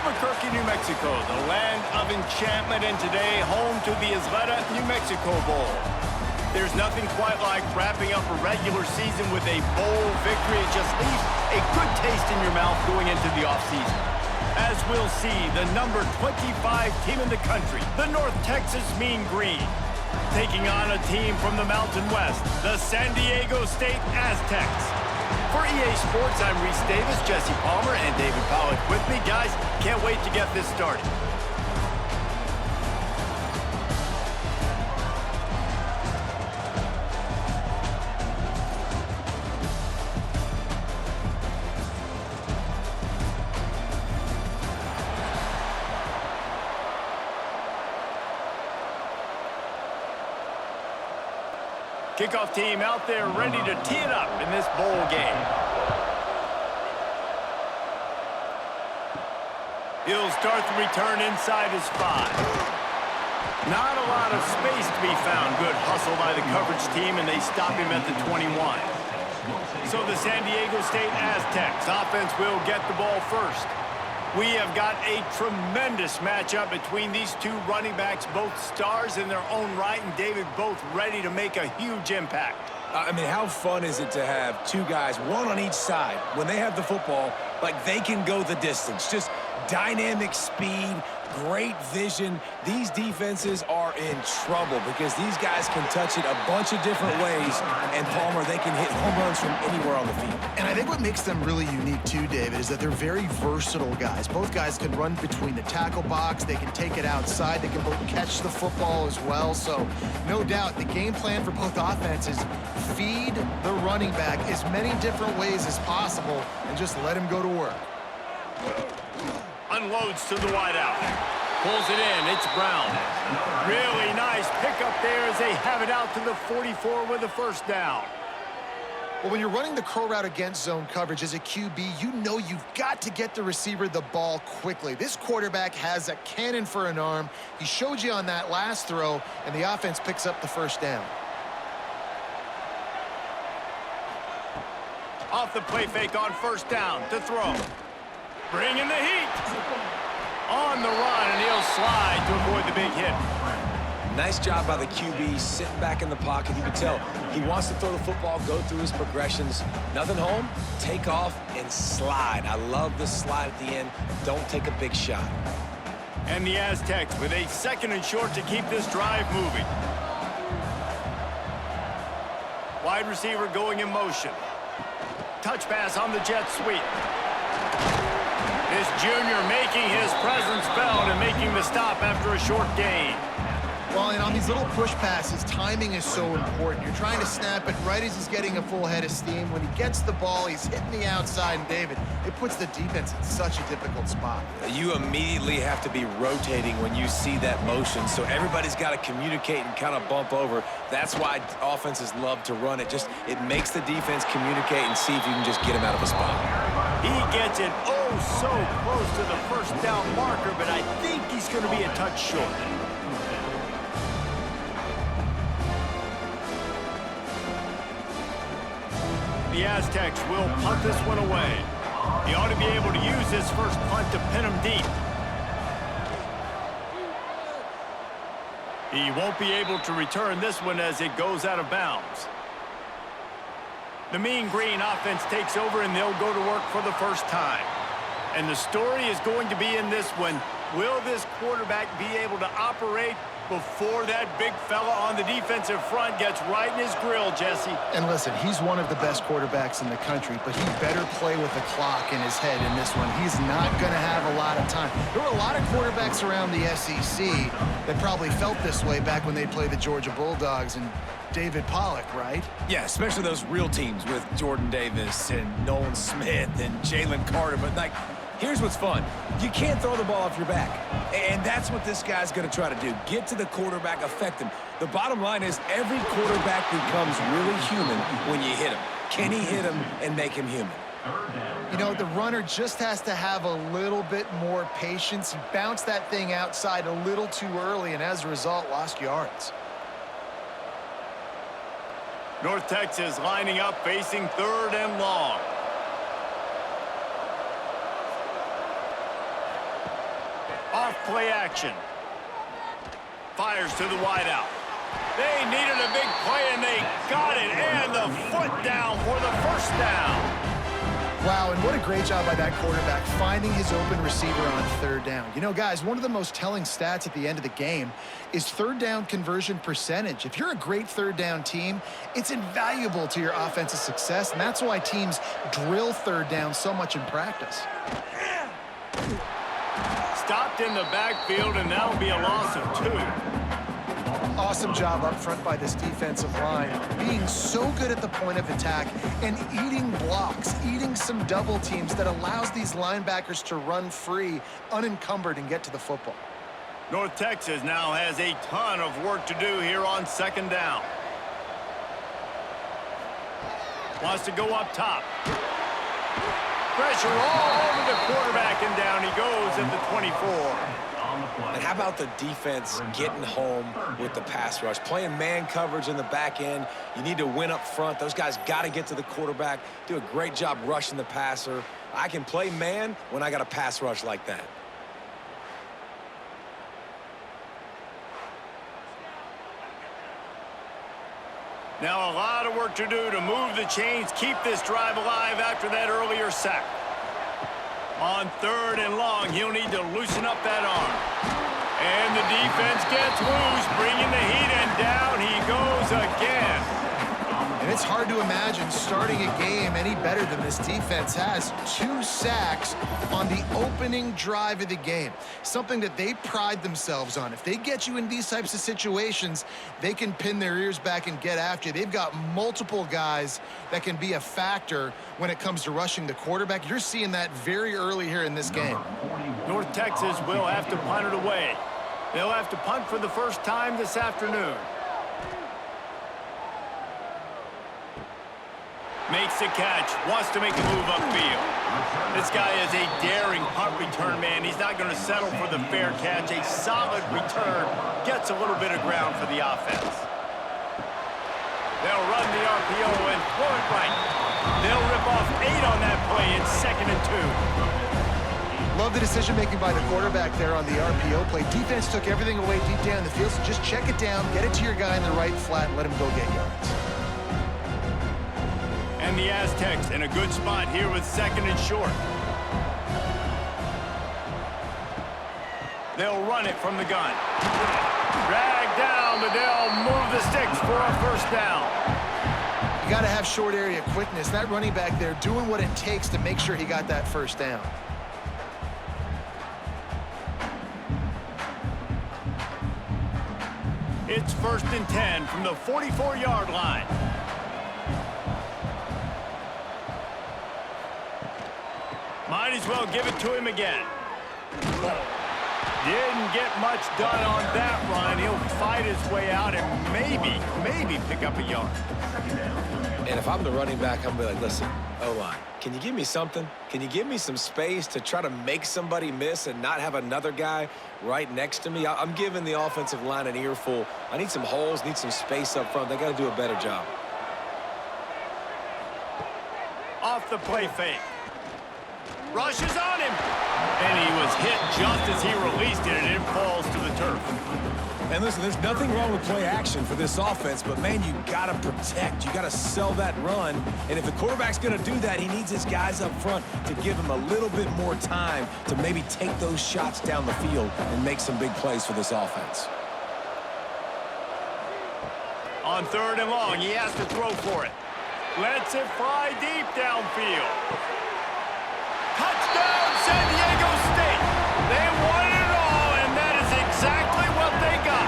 Albuquerque, New Mexico, the land of enchantment, and today home to the Isleta, New Mexico Bowl. There's nothing quite like wrapping up a regular season with a bowl victory. It just leaves a good taste in your mouth going into the offseason. As we'll see, the number 25 team in the country, the North Texas Mean Green, taking on a team from the Mountain West, the San Diego State Aztecs. For EA Sports, I'm Reese Davis, Jesse Palmer, and David Pollock with me. Guys, can't wait to get this started. Kickoff team out there ready to tee it up in this bowl game. He'll start the return inside his 5. Not a lot of space to be found. Good hustle by the coverage team, and they stop him at the 21. So the San Diego State Aztecs offense will get the ball first. We have got a tremendous matchup between these two running backs, both stars in their own right, and David, both ready to make a huge impact. I mean, how fun is it to have two guys, one on each side, when they have the football, like they can go the distance. Just dynamic speed, great vision. These defenses are in trouble because these guys can touch it a bunch of different ways, and Palmer, they can hit home runs from anywhere on the field. And I think what makes them really unique too, David, is that they're very versatile guys. Both guys can run between the tackle box, they can take it outside, they can both catch the football as well. So no doubt the game plan for both offenses, feed the running back as many different ways as possible and just let him go to work. Unloads to the wideout. Pulls it in. It's Brown. Really nice pickup there as they have it out to the 44 with a first down. Well, when you're running the curl route against zone coverage as a QB, you know you've got to get the receiver the ball quickly. This quarterback has a cannon for an arm. He showed you on that last throw, and the offense picks up the first down. Off the play fake on first down to throw. Bringing the heat. On the run, and he'll slide to avoid the big hit. Nice job by the QB, sitting back in the pocket. You can tell he wants to throw the football, go through his progressions. Nothing home, take off, and slide. I love the slide at the end. Don't take a big shot. And the Aztecs with a 2nd and short to keep this drive moving. Wide receiver going in motion. Touch pass on the jet sweep. This junior making his presence felt and making the stop after a short gain. Well, and on these little push passes, timing is so important. You're trying to snap it right as he's getting a full head of steam. When he gets the ball, he's hitting the outside, and David, it puts the defense in such a difficult spot. You immediately have to be rotating when you see that motion, so everybody's got to communicate and kind of bump over. That's why offenses love to run it. Just it makes the defense communicate and see if you can just get him out of a spot. He gets it so close to the first down marker, but I think he's going to be a touch short. The Aztecs will punt this one away. He ought to be able to use his first punt to pin him deep. He won't be able to return this one as it goes out of bounds. The Mean Green offense takes over, and they'll go to work for the first time. And the story is going to be in this one. Will this quarterback be able to operate before that big fella on the defensive front gets right in his grill, Jesse? And listen, he's one of the best quarterbacks in the country, but he better play with the clock in his head in this one. He's not going to have a lot of time. There were a lot of quarterbacks around the SEC that probably felt this way back when they played the Georgia Bulldogs and David Pollock, right? Yeah, especially those real teams with Jordan Davis and Nolan Smith and Jalen Carter. But, like, here's what's fun. You can't throw the ball off your back. And that's what this guy's going to try to do. Get to the quarterback, affect him. The bottom line is every quarterback becomes really human when you hit him. Can he hit him and make him human? You know, the runner just has to have a little bit more patience. He bounced that thing outside a little too early, and as a result, lost yards. North Texas lining up, facing 3rd and long. off play action. Fires to the wideout. They needed a big play, and they got it. And the foot down for the first down. Wow, and what a great job by that quarterback finding his open receiver on third down. You know, guys, one of the most telling stats at the end of the game is third down conversion percentage. If you're a great third down team, it's invaluable to your offensive success, and that's why teams drill third down so much in practice. Stopped in the backfield, and that'll be a loss of 2. Awesome job up front by this defensive line, being so good at the point of attack and eating blocks, eating some double teams that allows these linebackers to run free, unencumbered, and get to the football. North Texas now has a ton of work to do here on second down. Wants to go up top. Pressure all over the quarterback, and down he goes at the 24. And how about the defense getting home with the pass rush? Playing man coverage in the back end. You need to win up front. Those guys got to get to the quarterback, do a great job rushing the passer. I can play man when I got a pass rush like that. Now a lot of work to do to move the chains, keep this drive alive after that earlier sack. On third and long, he'll need to loosen up that arm. And the defense gets loose, bringing the heat, and down he goes again. And it's hard to imagine starting a game any better than this defense has. 2 sacks on the opening drive of the game. Something that they pride themselves on. If they get you in these types of situations, they can pin their ears back and get after you. They've got multiple guys that can be a factor when it comes to rushing the quarterback. You're seeing that very early here in this game. North Texas will have to punt it away. They'll have to punt for the first time this afternoon. Makes the catch, wants to make a move upfield. This guy is a daring punt return man. He's not going to settle for the fair catch. A solid return gets a little bit of ground for the offense. They'll run the RPO and throw it right. They'll rip off 8 on that play. It's 2nd and 2. Love the decision-making by the quarterback there on the RPO play. Defense took everything away deep down the field, so just check it down, get it to your guy in the right flat, and let him go get yards. And the Aztecs in a good spot here with 2nd and short. They'll run it from the gun. Drag down, but they'll move the sticks for a first down. You got to have short area quickness. That running back there doing what it takes to make sure he got that first down. It's 1st and 10 from the 44-yard line. Might as well give it to him again. Didn't get much done on that run. He'll fight his way out and maybe pick up a yard. And if I'm the running back, I'm going to be like, listen, O-line, can you give me something? Can you give me some space to try to make somebody miss and not have another guy right next to me? I'm giving the offensive line an earful. I need some holes, need some space up front. They got to do a better job. Off the play fake. Rushes on him. And he was hit just as he released it, and it falls to the turf. And listen, there's nothing wrong with play action for this offense, but, man, you got to protect. You got to sell that run. And if the quarterback's going to do that, he needs his guys up front to give him a little bit more time to maybe take those shots down the field and make some big plays for this offense. On 3rd and long, he has to throw for it. Lets it fly deep downfield. Touchdown, San Diego State. They won it all, and that is exactly what they got.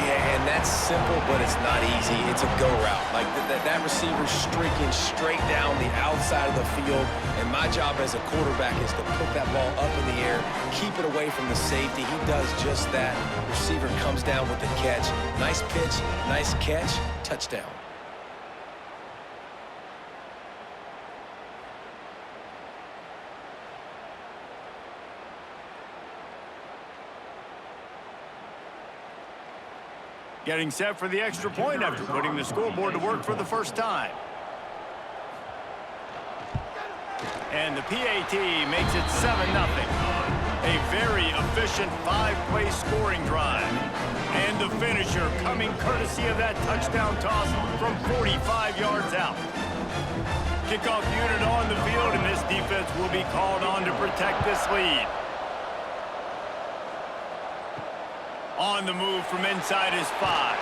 Yeah, and that's simple, but it's not easy. It's a go route. Like that receiver streaking straight down the outside of the field, and my job as a quarterback is to put that ball up in the air, keep it away from the safety. He does just that. Receiver comes down with the catch. Nice pitch, nice catch, touchdown. Getting set for the extra point after putting the scoreboard to work for the first time. And the PAT makes it 7-0. A very efficient 5-play scoring drive. And the finisher coming courtesy of that touchdown toss from 45 yards out. Kickoff unit on the field, and this defense will be called on to protect this lead. On the move from inside his 5.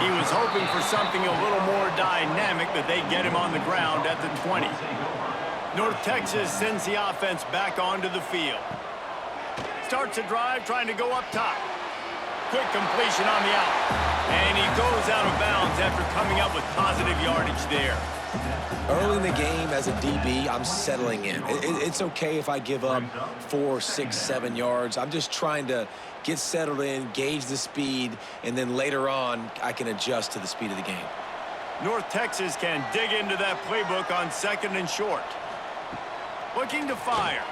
He was hoping for something a little more dynamic, but they get him on the ground at the 20. North Texas sends the offense back onto the field. Starts a drive trying to go up top. Quick completion on the out. And he goes out of bounds after coming up with positive yardage there. Early in the game, as a DB, I'm settling in. It's okay if I give up 4, 6, 7 yards. I'm just trying to get settled in, gauge the speed, and then later on, I can adjust to the speed of the game. North Texas can dig into that playbook on 2nd and short. Looking to fire.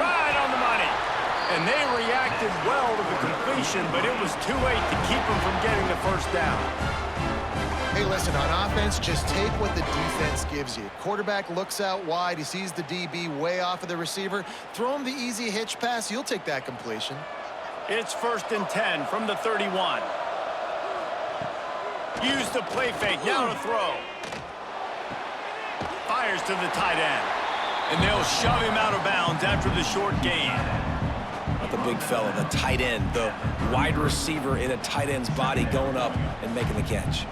Right on the money. And they reacted well to the completion, but it was too late to keep them from getting the first down. Hey, listen, on offense, just take what the defense gives you. Quarterback looks out wide. He sees the DB way off of the receiver. Throw him the easy hitch pass. You'll take that completion. It's 1st and 10 from the 31. Use the play fake. Now to throw. Fires to the tight end. And they'll shove him out of bounds after the short gain. Not the big fella, the tight end, the wide receiver in a tight end's body going up and making the catch.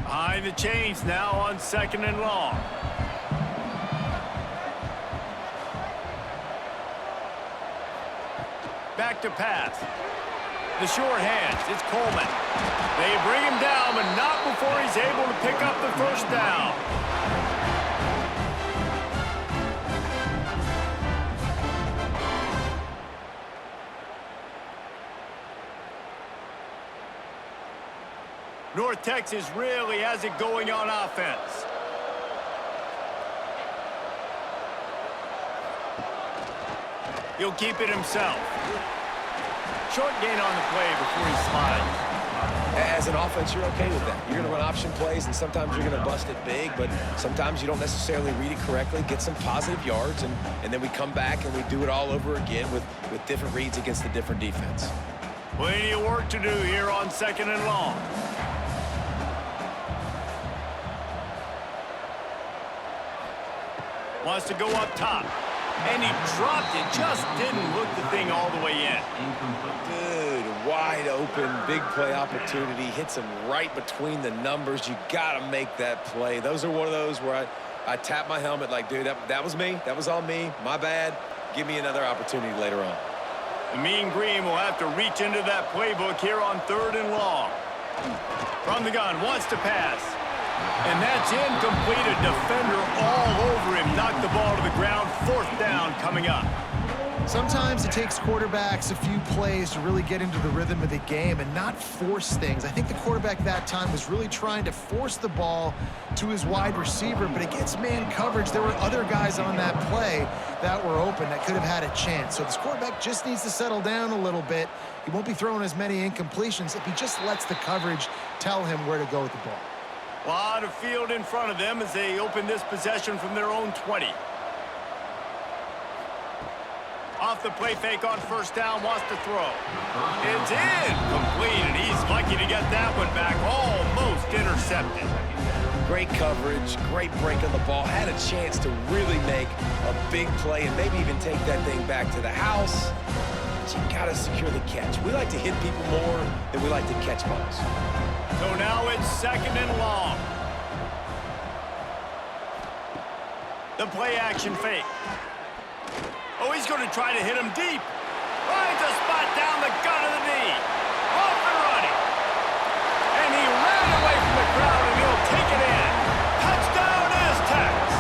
Behind the chains now on 2nd and long. Back to pass. The short hands, it's Coleman. They bring him down, but not before he's able to pick up the first down. North Texas really has it going on offense. He'll keep it himself. Short gain on the play before he slides. As an offense, you're okay with that. You're going to run option plays, and sometimes you're going to bust it big, but sometimes you don't necessarily read it correctly, get some positive yards, and then we come back and we do it all over again with different reads against the different defense. Plenty of work to do here on 2nd and long. Wants to go up top. And he dropped it. Just didn't look the thing all the way in. Dude, wide open, big play opportunity. Hits him right between the numbers. You got to make that play. Those are one of those where I tap my helmet like, dude, that was me. That was on me. My bad. Give me another opportunity later on. The Mean Green will have to reach into that playbook here on 3rd and long. From the gun, wants to pass. And that's incomplete. A defender all over him. Knocked the ball to the ground. 4th down coming up. Sometimes it takes quarterbacks a few plays to really get into the rhythm of the game and not force things. I think the quarterback that time was really trying to force the ball to his wide receiver, but against man coverage, there were other guys on that play that were open that could have had a chance. So this quarterback just needs to settle down a little bit. He won't be throwing as many incompletions if he just lets the coverage tell him where to go with the ball. A lot of field in front of them as they open this possession from their own 20. Off the play fake on 1st down, wants to throw. It's incomplete, and he's lucky to get that one back. Almost intercepted. Great coverage, great break on the ball. Had a chance to really make a big play and maybe even take that thing back to the house. But you got to secure the catch. We like to hit people more than we like to catch balls. So now it's 2nd and long. The play action fake. Oh, he's going to try to hit him deep. Finds a spot down the gut of the knee. Off and running. And he ran away from the crowd, and he'll take it in. Touchdown Aztecs.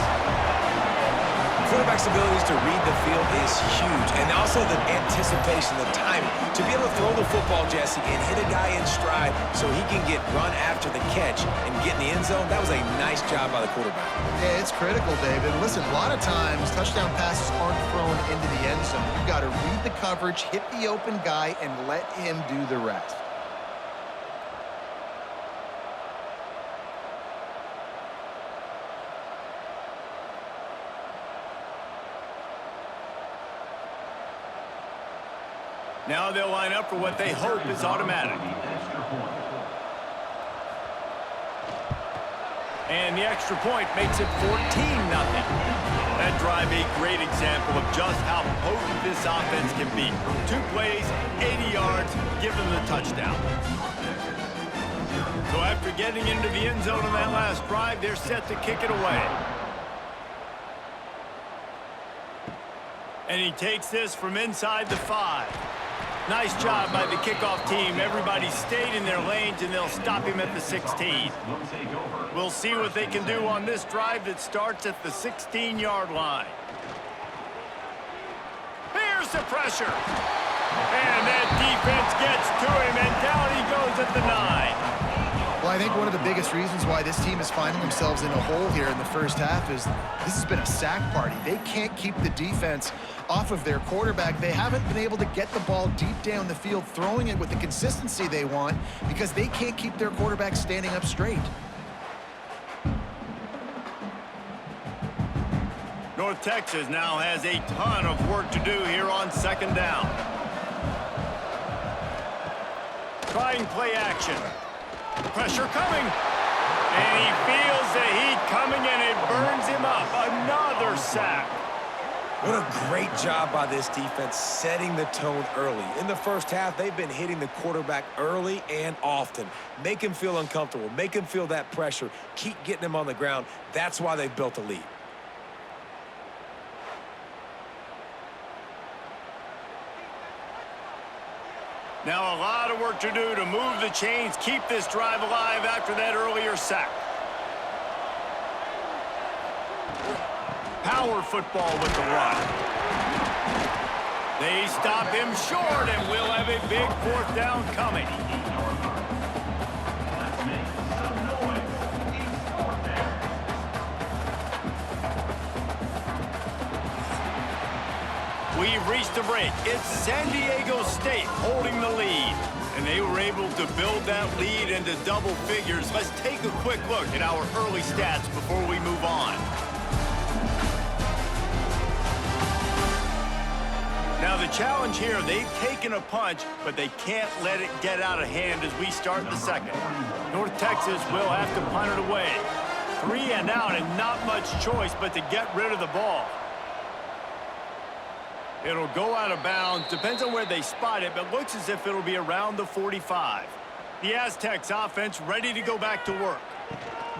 Quarterback's abilities to read the field is huge, and also the anticipation, the timing. To be able to throw the football, Jesse, and hit a guy in stride so he can get run after the catch and get in the end zone, that was a nice job by the quarterback. Yeah, it's critical, David. Listen, a lot of times touchdown passes aren't thrown into the end zone. You've got to read the coverage, hit the open guy, and let him do the rest. Now they'll line up for what they hope is automatic. And the extra point makes it 14-0. That drive a great example of just how potent this offense can be. 2 plays, 80 yards, give them the touchdown. So after getting into the end zone on that last drive, they're set to kick it away. And he takes this from inside the 5. Nice job by the kickoff team. Everybody stayed in their lanes, and they'll stop him at the 16. We'll see what they can do on this drive that starts at the 16-yard line. Here's the pressure. And that defense gets to him, and down he goes at the 9. Well, I think one of the biggest reasons why this team is finding themselves in a hole here in the first half is this has been a sack party. They can't keep the defense off of their quarterback. They haven't been able to get the ball deep down the field, throwing it with the consistency they want because they can't keep their quarterback standing up straight. North Texas now has a ton of work to do here on 2nd down. Trying play action. Pressure coming. And he feels the heat coming, and it burns him up. Another sack. What a great job by this defense setting the tone early. In the first half, they've been hitting the quarterback early and often. Make him feel uncomfortable. Make him feel that pressure. Keep getting him on the ground. That's why they've built a lead. Now a lot of work to do to move the chains, keep this drive alive after that earlier sack. Power football with the run. They stop him short, and we'll have a big 4th down coming. We've reached a break. It's San Diego State holding the lead. And they were able to build that lead into double figures. Let's take a quick look at our early stats before we move on. Now the challenge here, they've taken a punch, but they can't let it get out of hand as we start the 2nd. North Texas will have to punt it away. 3 and out, and not much choice but to get rid of the ball. It'll go out of bounds. Depends on where they spot it, but looks as if it'll be around the 45. The Aztecs offense ready to go back to work.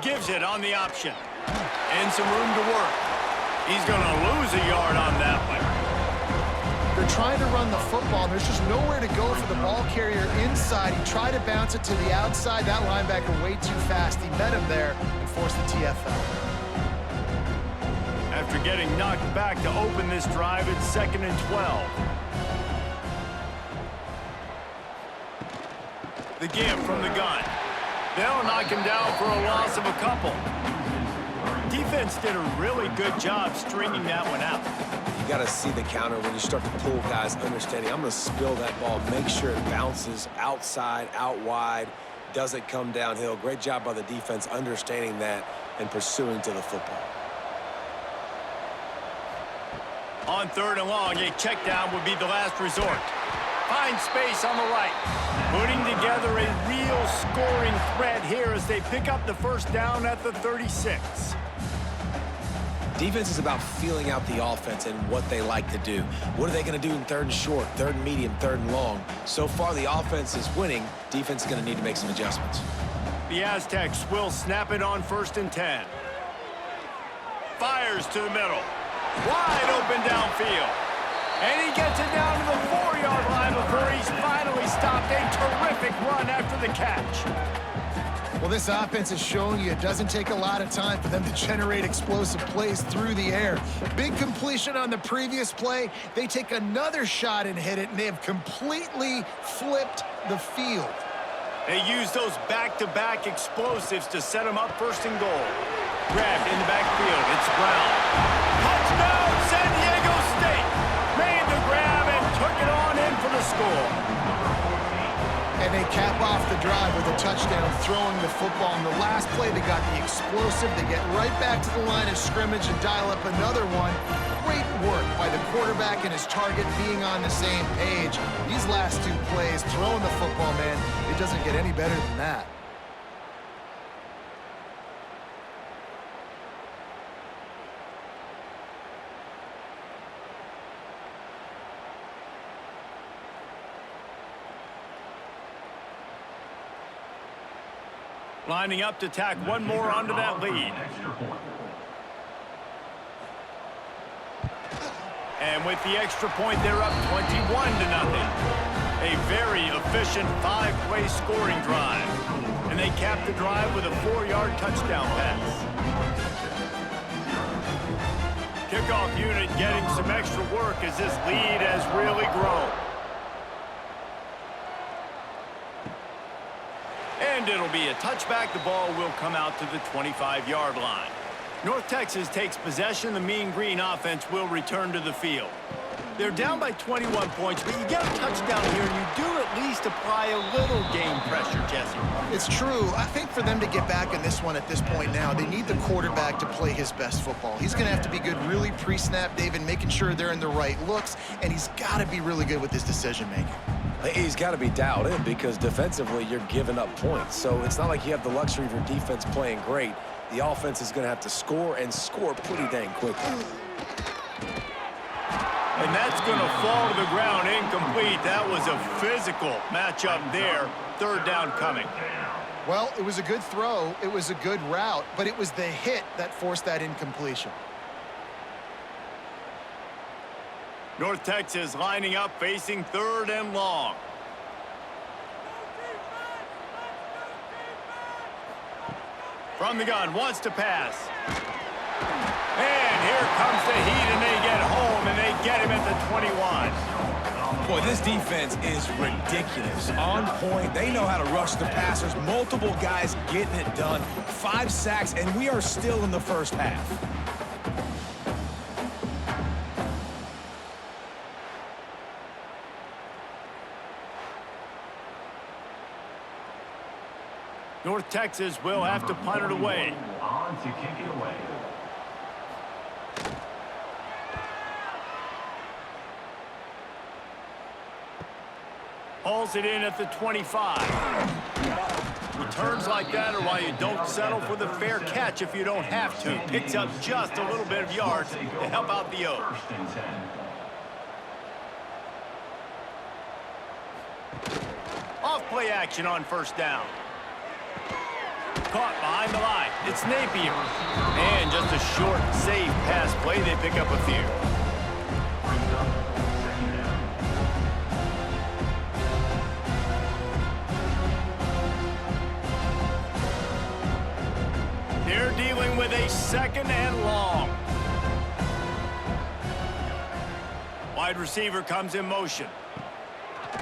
Gives it on the option. And some room to work. He's going to lose a yard on that one. They're trying to run the football, and there's just nowhere to go for the ball carrier inside. He tried to bounce it to the outside. That linebacker way too fast. He met him there and forced the TFL. After getting knocked back to open this drive, it's 2nd and 12. The give from the gun. They'll knock him down for a loss of a couple. Defense did a really good job stringing that one out. You got to see the counter when you start to pull guys, understanding I'm going to spill that ball, make sure it bounces outside, out wide, doesn't come downhill. Great job by the defense understanding that and pursuing to the football. On 3rd and long, a check down would be the last resort. Find space on the right. Putting together a real scoring threat here as they pick up the 1st down at the 36. Defense is about feeling out the offense and what they like to do. What are they going to do in 3rd and short, 3rd and medium, 3rd and long? So far, the offense is winning. Defense is going to need to make some adjustments. The Aztecs will snap it on 1st and 10. Fires to the middle. Wide open downfield. And he gets it down to the 4-yard line before he's finally stopped. A terrific run after the catch. Well, this offense is showing you it doesn't take a lot of time for them to generate explosive plays through the air. Big completion on the previous play. They take another shot and hit it, and they have completely flipped the field. They use those back-to-back explosives to set them up 1st and goal. Grabbed in the backfield. It's Brown. Touchdown, San Diego State. Made the grab and took it on in for the score. And they cap off the drive with a touchdown, throwing the football. In the last play, they got the explosive. They get right back to the line of scrimmage and dial up another one. Great work by the quarterback and his target being on the same page. These last two plays, throwing the football, man, it doesn't get any better than that. Lining up to tack one more onto that lead. And with the extra point, they're up 21-0. A very efficient 5-play scoring drive. And they cap the drive with a 4-yard touchdown pass. Kickoff unit getting some extra work as this lead has really grown. And it'll be a touchback. The ball will come out to the 25-yard line. North Texas takes possession. The Mean Green offense will return to the field. They're down by 21 points, but you get a touchdown here, and you do at least apply a little game pressure, Jesse. It's true. I think for them to get back in this one at this point now, they need the quarterback to play his best football. He's going to have to be good really pre-snap, David, making sure they're in the right looks, and he's got to be really good with his decision-making. He's got to be dialed in because defensively you're giving up points. So it's not like you have the luxury of your defense playing great. The offense is going to have to score and score pretty dang quickly. And that's going to fall to the ground incomplete. That was a physical matchup there. Third down coming. Well, it was a good throw. It was a good route, but it was the hit that forced that incompletion. North Texas lining up, facing 3rd and long. From the gun, wants to pass. And here comes the heat, and they get home, and they get him at the 21. Boy, this defense is ridiculous. On point. They know how to rush the passers. Multiple guys getting it done. 5 sacks, and we are still in the first half. North Texas will have to punt it away. On to kick it away. Hauls it in at the 25. Returns like that are why you don't settle for the fair catch if you don't have to. Picks up just a little bit of yards to help out the O. Off play action on first down. Caught behind the line. It's Napier. And just a short, safe pass play. They pick up a few. They're dealing with a 2nd and long. Wide receiver comes in motion.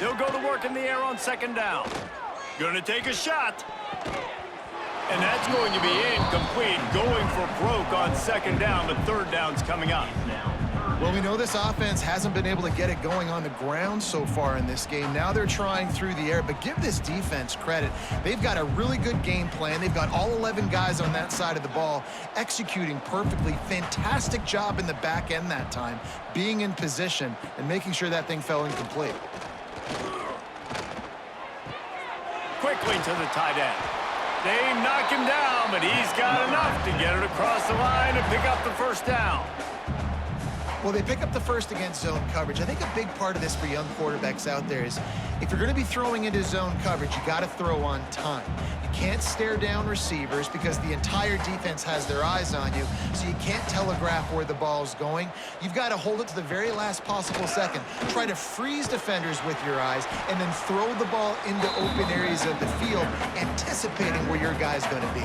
They'll go to work in the air on 2nd down. Gonna take a shot. And that's going to be incomplete, going for broke on 2nd down, but 3rd down's coming up. Well, we know this offense hasn't been able to get it going on the ground so far in this game. Now they're trying through the air, but give this defense credit. They've got a really good game plan. They've got all 11 guys on that side of the ball executing perfectly. Fantastic job in the back end that time, being in position and making sure that thing fell incomplete. Quickly to the tight end. They knock him down, but he's got enough to get it across the line and pick up the 1st down. Well, they pick up the first against zone coverage. I think a big part of this for young quarterbacks out there is if you're going to be throwing into zone coverage, you got to throw on time. You can't stare down receivers because the entire defense has their eyes on you, so you can't telegraph where the ball's going. You've got to hold it to the very last possible second. Try to freeze defenders with your eyes and then throw the ball into open areas of the field, anticipating where your guy's going to be.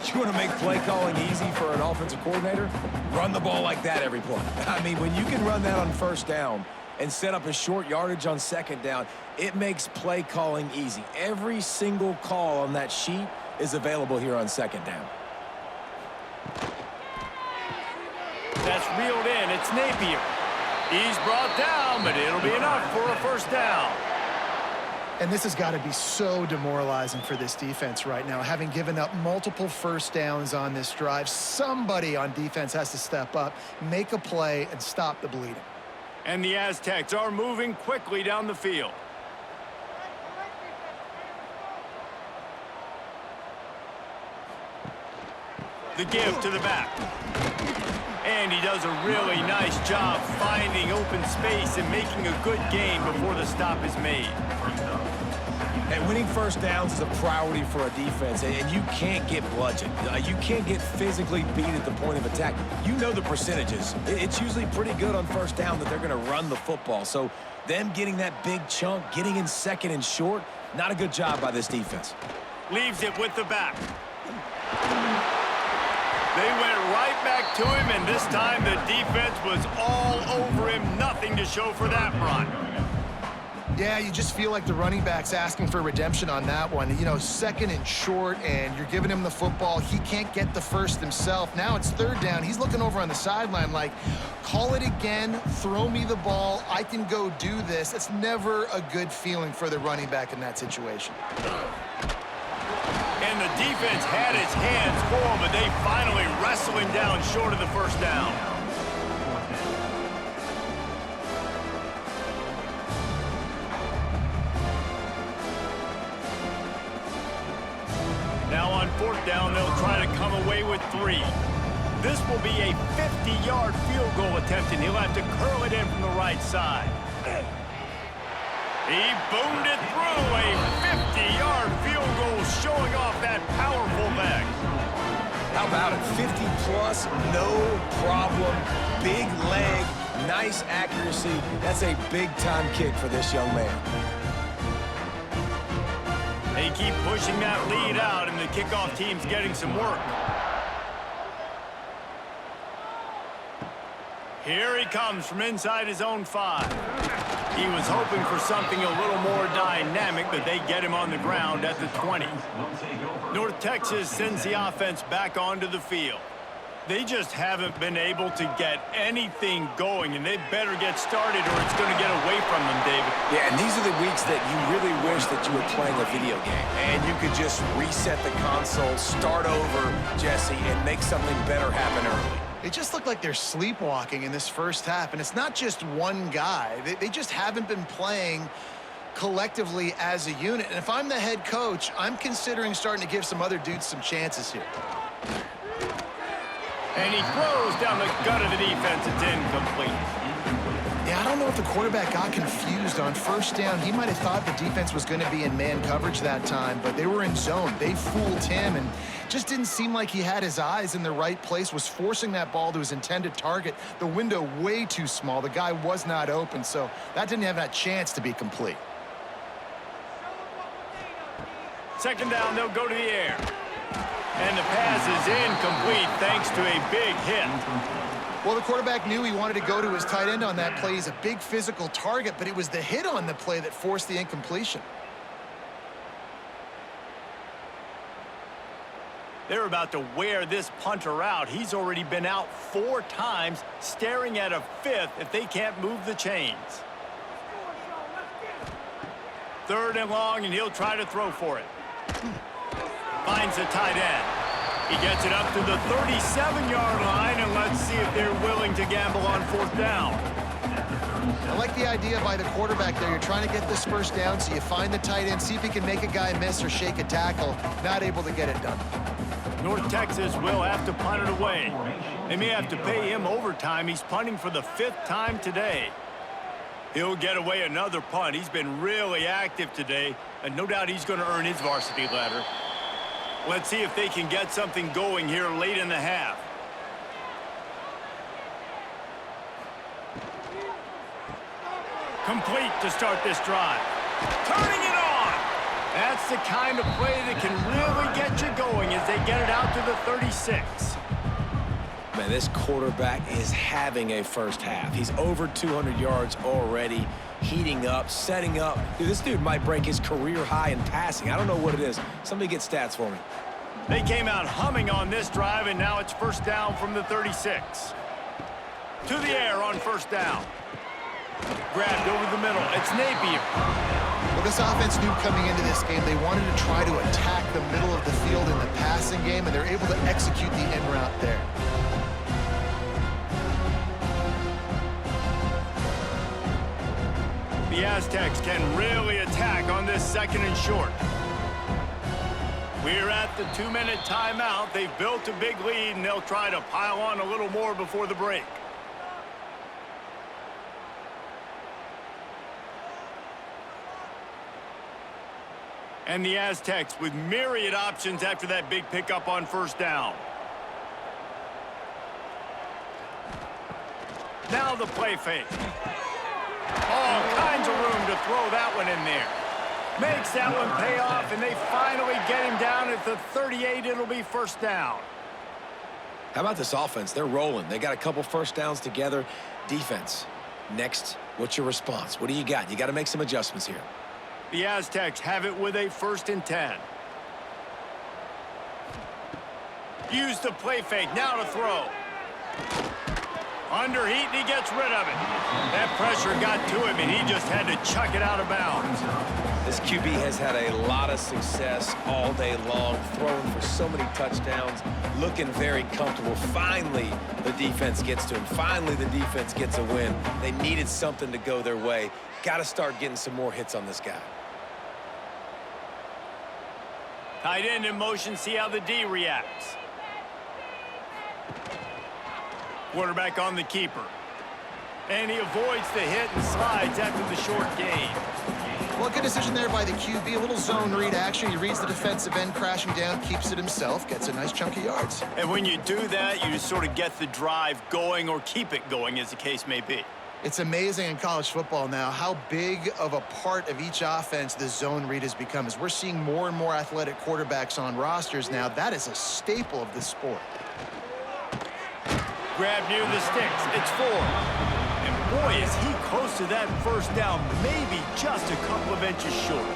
You want to make play calling easy for an offensive coordinator? Run the ball like that every play. I mean, when you can run that on 1st down and set up a short yardage on 2nd down, it makes play calling easy. Every single call on that sheet is available here on 2nd down. That's reeled in. It's Napier. He's brought down, but it'll be enough for a 1st down. And this has got to be so demoralizing for this defense right now. Having given up multiple first downs on this drive, somebody on defense has to step up, make a play, and stop the bleeding. And the Aztecs are moving quickly down the field. The give to the back. And he does a really nice job finding open space and making a good gain before the stop is made. And winning first downs is a priority for a defense, and you can't get bludgeoned. You can't get physically beat at the point of attack. You know the percentages. It's usually pretty good on first down that they're going to run the football. So them getting that big chunk, getting in second and short, not a good job by this defense. Leaves it with the back. They went right back to him, and this time the defense was all over him. Nothing to show for that run. Yeah, you just feel like the running back's asking for redemption on that one. You know, second and short, and you're giving him the football. He can't get the first himself. Now it's third down. He's looking over on the sideline like, call it again, throw me the ball, I can go do this. It's never a good feeling for the running back in that situation. And the defense had its hands full, but they finally wrestle him down short of the first down. Now on fourth down, they'll try to come away with 3. This will be a 50-yard field goal attempt, and he'll have to curl it in from the right side. He boomed it through, a 50-yard field goal showing off that powerful leg. How about it? 50-plus, no problem. Big leg, nice accuracy. That's a big-time kick for this young man. They keep pushing that lead out, and the kickoff team's getting some work. Here he comes from inside his own 5. He was hoping for something a little more dynamic, but they get him on the ground at the 20. North Texas sends the offense back onto the field. They just haven't been able to get anything going, and they better get started or it's going to get away from them, David. Yeah, and these are the weeks that you really wish that you were playing a video game, and you could just reset the console, start over, Jesse, and make something better happen early. They just look like they're sleepwalking in this first half, and it's not just one guy. They just haven't been playing collectively as a unit. And if I'm the head coach, I'm considering starting to give some other dudes some chances here. And he throws down the gut of the defense. It's incomplete. Yeah, I don't know if the quarterback got confused on first down. He might have thought the defense was going to be in man coverage that time, but they were in zone. They fooled him and just didn't seem like he had his eyes in the right place, was forcing that ball to his intended target. The window way too small. The guy was not open, so that didn't have that chance to be complete. Second down, they'll go to the air. And the pass is incomplete thanks to a big hit. Well, the quarterback knew he wanted to go to his tight end on that play. He's a big physical target, but it was the hit on the play that forced the incompletion. They're about to wear this punter out. He's already been out 4 times, staring at a 5th if they can't move the chains. Third and long, and he'll try to throw for it. Finds the tight end. He gets it up to the 37-yard line, and let's see if they're willing to gamble on fourth down. I like the idea by the quarterback there. You're trying to get this first down, so you find the tight end, see if he can make a guy miss or shake a tackle. Not able to get it done. North Texas will have to punt it away. They may have to pay him overtime. He's punting for the 5th time today. He'll get away another punt. He's been really active today, and no doubt he's going to earn his varsity ladder. Let's see if they can get something going here late in the half. Complete to start this drive. Turning it on! That's the kind of play that can really get you going as they get it out to the 36. Man, this quarterback is having a first half. He's over 200 yards already, heating up, setting up. Dude, this dude might break his career high in passing. I don't know what it is. Somebody get stats for me. They came out humming on this drive, and now it's first down from the 36. To the air on first down. Grabbed over the middle. It's Napier. Well, This offense knew coming into this game they wanted to try to attack the middle of the field in the passing game, and they're able to execute the in route there. The Aztecs can really attack on this 2nd and short. We're at the 2-minute timeout. They've built a big lead, and they'll try to pile on a little more before the break. And the Aztecs with myriad options after that big pickup on 1st down. Now the play fake. All kinds of room to throw that one in there. Makes that one pay off, and they finally get him down at the 38. It'll be 1st down. How about this offense? They're rolling. They got a couple 1st downs together. Defense. Next, what's your response? What do you got? You got to make some adjustments here. The Aztecs have it with a 1st and 10. Use the play fake. Now to throw. Under heat, and he gets rid of it. That pressure got to him, and he just had to chuck it out of bounds. This QB has had a lot of success all day long, throwing for so many touchdowns, looking very comfortable. Finally, the defense gets to him. Finally, the defense gets a win. They needed something to go their way. Got to start getting some more hits on this guy. Tight end in motion, see how the D reacts. Quarterback on the keeper. And he avoids the hit and slides after the short gain. Well, good decision there by the QB. A little zone read action. He reads the defensive end crashing down, keeps it himself, gets a nice chunk of yards. And when you do that, you just sort of get the drive going or keep it going, as the case may be. It's amazing in college football now how big of a part of each offense the zone read has become. As we're seeing more and more athletic quarterbacks on rosters now, that is a staple of this sport. Grab near the sticks. It's 4. And boy, is he close to that 1st down, maybe just a couple of inches short.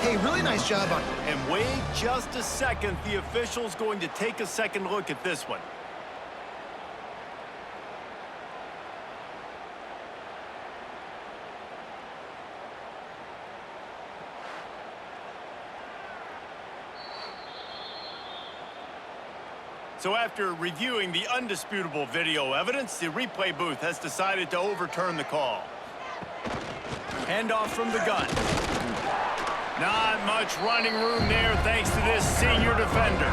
Hey, really nice job on... And wait just a second. The official's going to take a second look at this one. So after reviewing the undisputable video evidence, the replay booth has decided to overturn the call. Handoff from the gun. Not much running room there thanks to this senior defender.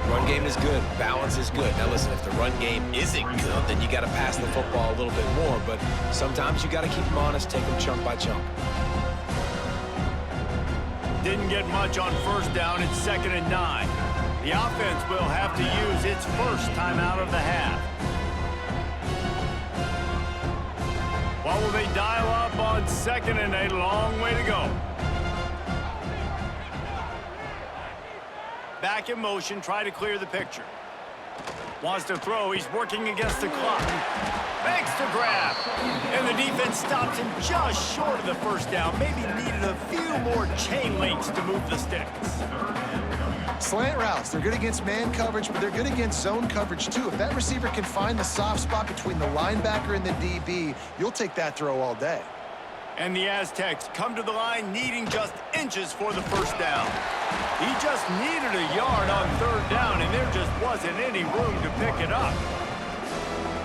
Run game is good. Balance is good. Now listen, if the run game isn't good, then you got to pass the football a little bit more. But sometimes you got to keep them honest, take them chunk by chunk. Didn't get much on 1st down. It's 2nd and 9. The offense will have to use its 1st timeout of the half. What will they dial up on 2nd and 8? Long way to go. Back in motion, try to clear the picture. Wants to throw, he's working against the clock. Makes the grab. And the defense stops him just short of the 1st down. Maybe needed a few more chain links to move the sticks. Slant routes, they're good against man coverage, but they're good against zone coverage too. If that receiver can find the soft spot between the linebacker and the DB, you'll take that throw all day. And the Aztecs come to the line needing just inches for the 1st down. He just needed a yard on 3rd down, and there just wasn't any room to pick it up.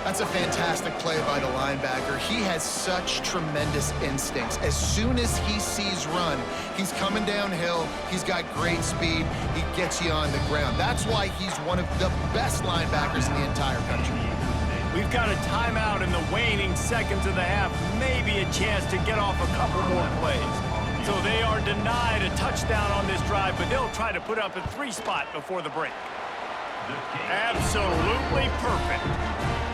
That's a fantastic play by the linebacker. He has such tremendous instincts. As soon as he sees run, he's coming downhill. He's got great speed. He gets you on the ground. That's why he's one of the best linebackers in the entire country. We've got a timeout in the waning seconds of the half. Maybe a chance to get off a couple more plays. So they are denied a touchdown on this drive, but they'll try to put up a 3 spot before the break. Absolutely perfect.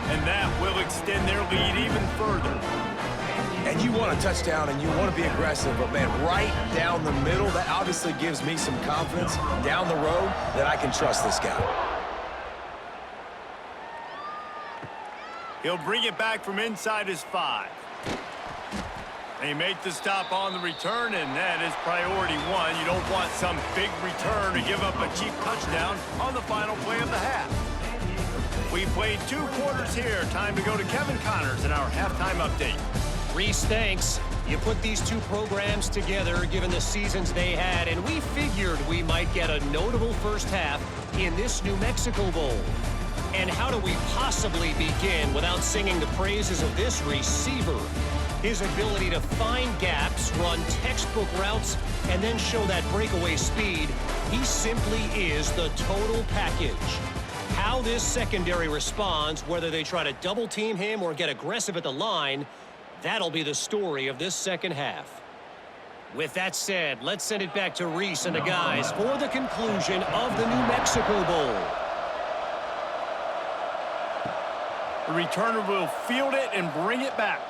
And that will extend their lead even further. And you want a touchdown and you want to be aggressive, but man, right down the middle, that obviously gives me some confidence down the road that I can trust this guy. He'll bring it back from inside his 5. They make the stop on the return, and that is priority 1. You don't want some big return to give up a cheap touchdown on the final play of the half. We played 2 quarters here. Time to go to Kevin Connors in our halftime update. Reese thanks. You put these two programs together, given the seasons they had, and we figured we might get a notable first half in this New Mexico Bowl. And how do we possibly begin without singing the praises of this receiver? His ability to find gaps, run textbook routes, and then show that breakaway speed, he simply is the total package. How this secondary responds, whether they try to double-team him or get aggressive at the line, that'll be the story of this second half. With that said, let's send it back to Reese and the guys for the conclusion of the New Mexico Bowl. The returner will field it and bring it back.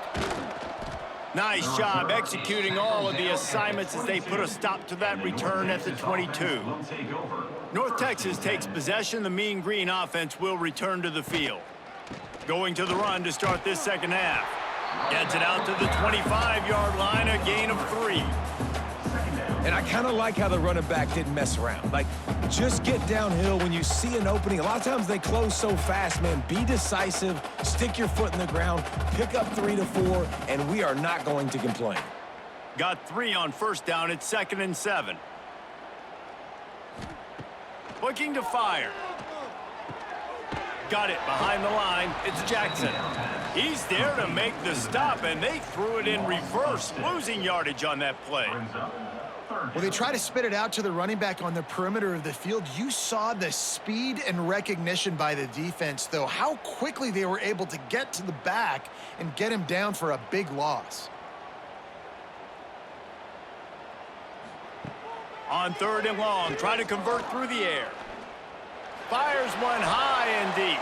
Nice job executing all of the assignments as they put a stop to that return at the 22. North Texas takes possession. The Mean Green offense will return to the field. Going to the run to start this second half. Gets it out to the 25-yard line, a gain of 3. And I kind of like how the running back didn't mess around. Like, just get downhill when you see an opening. A lot of times they close so fast, man. Be decisive, stick your foot in the ground, pick up 3 to 4, and we are not going to complain. Got 3 on first down. It's 2nd and 7. Looking to fire. Got it behind the line. It's Jackson. He's there to make the stop, and they threw it in reverse, losing yardage on that play. Well, they try to spit it out to the running back on the perimeter of the field. You saw the speed and recognition by the defense, though, how quickly they were able to get to the back and get him down for a big loss. On 3rd and long, trying to convert through the air. Fires one high and deep.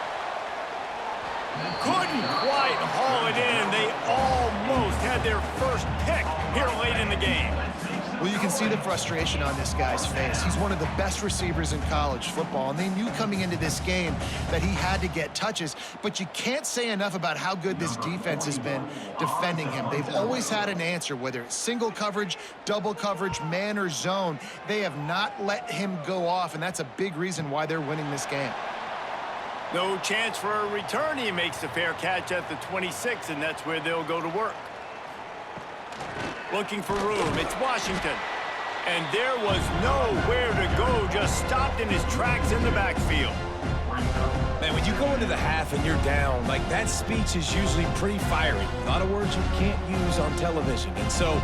Couldn't quite haul it in. They almost had their first pick here late in the game. Well, you can see the frustration on this guy's face. He's one of the best receivers in college football, and they knew coming into this game that he had to get touches, but you can't say enough about how good this defense has been defending him. They've always had an answer, whether it's single coverage, double coverage, man or zone. They have not let him go off, and that's a big reason why they're winning this game. No chance for a return. He makes the fair catch at the 26, and that's where they'll go to work. Looking for room. It's Washington. And there was nowhere to go. Just stopped in his tracks in the backfield. Man, when you go into the half and you're down, like, that speech is usually pretty fiery. A lot of words you can't use on television. And so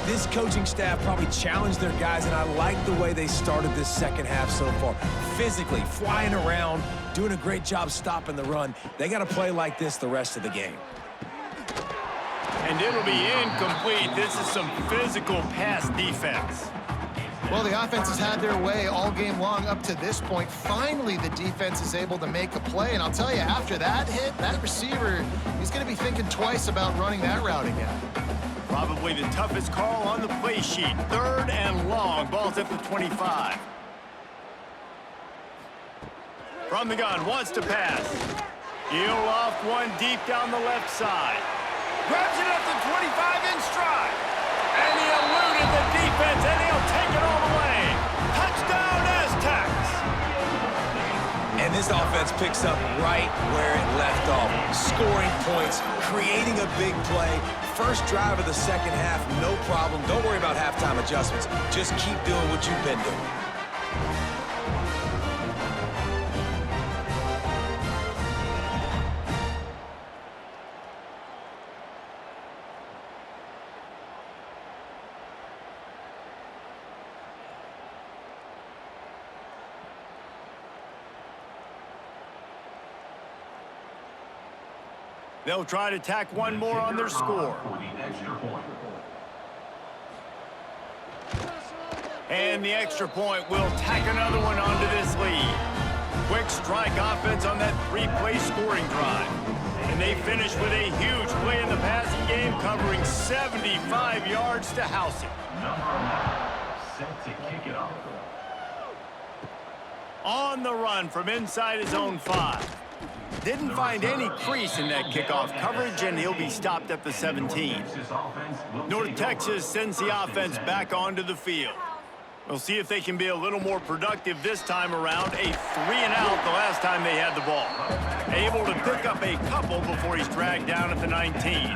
this coaching staff probably challenged their guys, and I like the way they started this second half so far. Physically, flying around, doing a great job stopping the run. They got to play like this the rest of the game. And it'll be incomplete. This is some physical pass defense. Well, the offense has had their way all game long up to this point. Finally, the defense is able to make a play. And I'll tell you, after that hit, that receiver, he's going to be thinking twice about running that route again. Probably the toughest call on the play sheet. 3rd and long. Ball's at the 25. From the gun, wants to pass. He'll off one deep down the left side. Grabs it at the 25 in stride. And he eluded the defense, and he'll take it all the way. Touchdown, Aztecs. And this offense picks up right where it left off. Scoring points, creating a big play. First drive of the second half, no problem. Don't worry about halftime adjustments. Just keep doing what you've been doing. They'll try to tack one more on their score. And the extra point will tack another one onto this lead. Quick strike offense on that 3-play scoring drive. And they finish with a huge play in the passing game, covering 75 yards to house it. Set to kick it off. On the run from inside his own 5. Didn't find any crease in that kickoff coverage, and he'll be stopped at the 17. North Texas sends the offense back onto the field. We'll see if they can be a little more productive this time around. A 3-and-out the last time they had the ball. Able to pick up a couple before he's dragged down at the 19.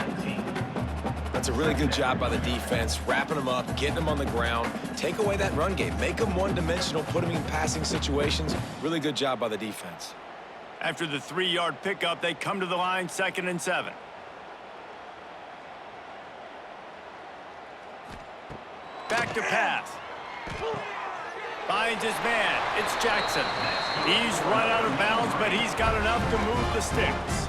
I'll That's a really good job by the defense, wrapping them up, getting them on the ground. Take away that run game. Make them one-dimensional, put them in passing situations. Really good job by the defense. After the 3-yard pickup, they come to the line, 2nd and 7. Back to pass. Finds his man. It's Jackson. He's run out of bounds, but he's got enough to move the Stix.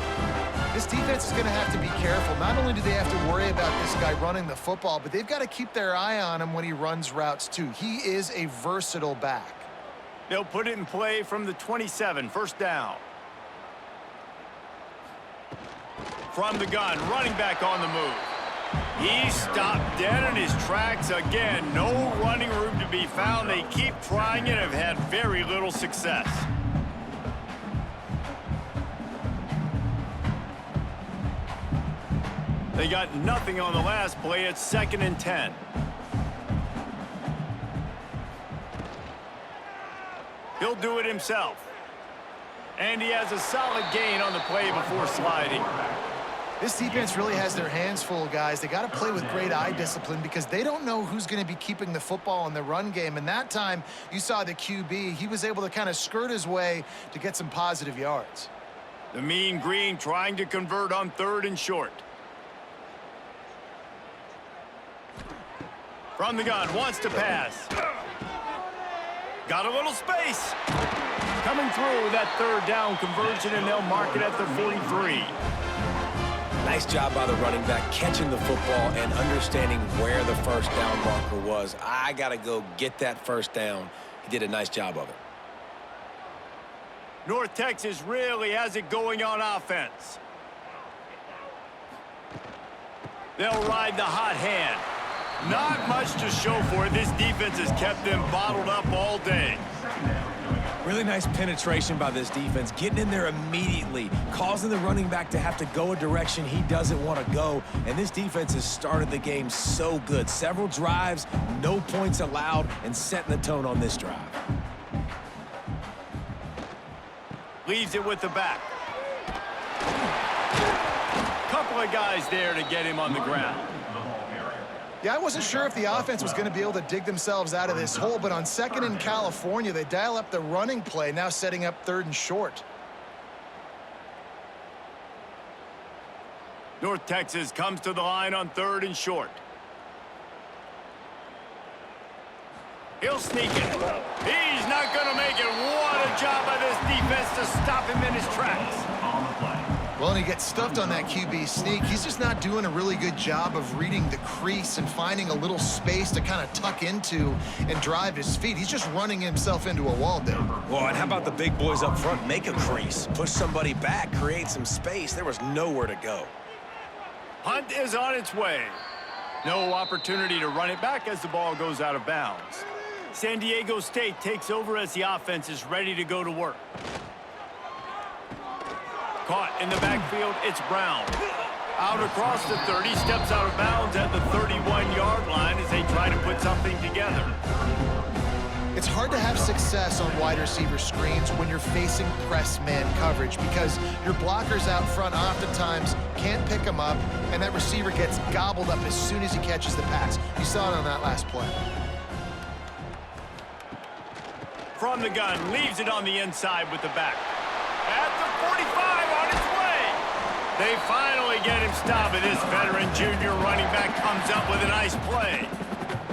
This defense is going to have to be careful. Not only do they have to worry about this guy running the football, but they've got to keep their eye on him when he runs routes too. He is a versatile back. They'll put it in play from the 27, 1st down. From the gun, running back on the move. He stopped dead in his tracks again. No running room to be found. They keep trying it and have had very little success. They got nothing on the last play. It's 2nd and 10. He'll do it himself. And he has a solid gain on the play before sliding. This defense really has their hands full, guys. They got to play with great eye discipline because they don't know who's going to be keeping the football in the run game. And that time, you saw the QB. He was able to kind of skirt his way to get some positive yards. The mean green trying to convert on 3rd and short. From the gun, wants to pass. Got a little space. Coming through with that 3rd down conversion, and they'll mark it at the 43. Nice job by the running back, catching the football and understanding where the 1st down marker was. I got to go get that 1st down. He did a nice job of it. North Texas really has it going on offense. They'll ride the hot hand. Not much to show for it. This defense has kept them bottled up all day. Really nice penetration by this defense, getting in there immediately, causing the running back to have to go a direction he doesn't want to go. And this defense has started the game so good. Several drives, no points allowed, and setting the tone on this drive. Leaves it with the back. Couple of guys there to get him on the ground. Yeah, I wasn't sure if the offense was going to be able to dig themselves out of this hole, but on 2nd in California, they dial up the running play, now setting up 3rd and short. North Texas comes to the line on 3rd and short. He'll sneak it. He's not going to make it. What a job by this defense to stop him in his tracks. Well, and he gets stuffed on that QB sneak. He's just not doing a really good job of reading the crease and finding a little space to kind of tuck into and drive his feet. He's just running himself into a wall there. Well, and how about the big boys up front? Make a crease, push somebody back, create some space. There was nowhere to go. Hunt is on its way. No opportunity to run it back as the ball goes out of bounds. San Diego State takes over as the offense is ready to go to work. Caught in the backfield, it's Brown. Out across the 30, steps out of bounds at the 31-yard line as they try to put something together. It's hard to have success on wide receiver screens when you're facing press man coverage because your blockers out front oftentimes can't pick them up, and that receiver gets gobbled up as soon as he catches the pass. You saw it on that last play. From the gun, leaves it on the inside with the back. At the 45, on its way. They finally get him stopped, and this veteran junior running back comes up with a nice play.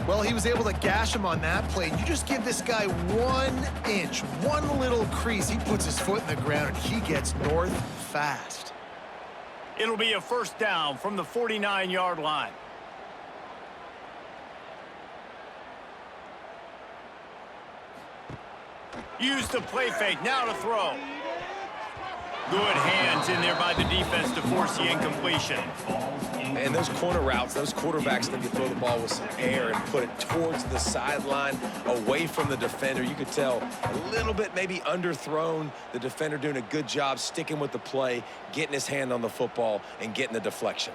Well, he was able to gash him on that play. You just give this guy 1 inch, one little crease. He puts his foot in the ground, and he gets north fast. It'll be a 1st down from the 49-yard line. Use the play fake, now to throw. Good hands in there by the defense to force the incompletion. And those corner routes, those quarterbacks need to throw the ball with some air and put it towards the sideline, away from the defender. You could tell a little bit maybe underthrown. The defender doing a good job sticking with the play, getting his hand on the football, and getting the deflection.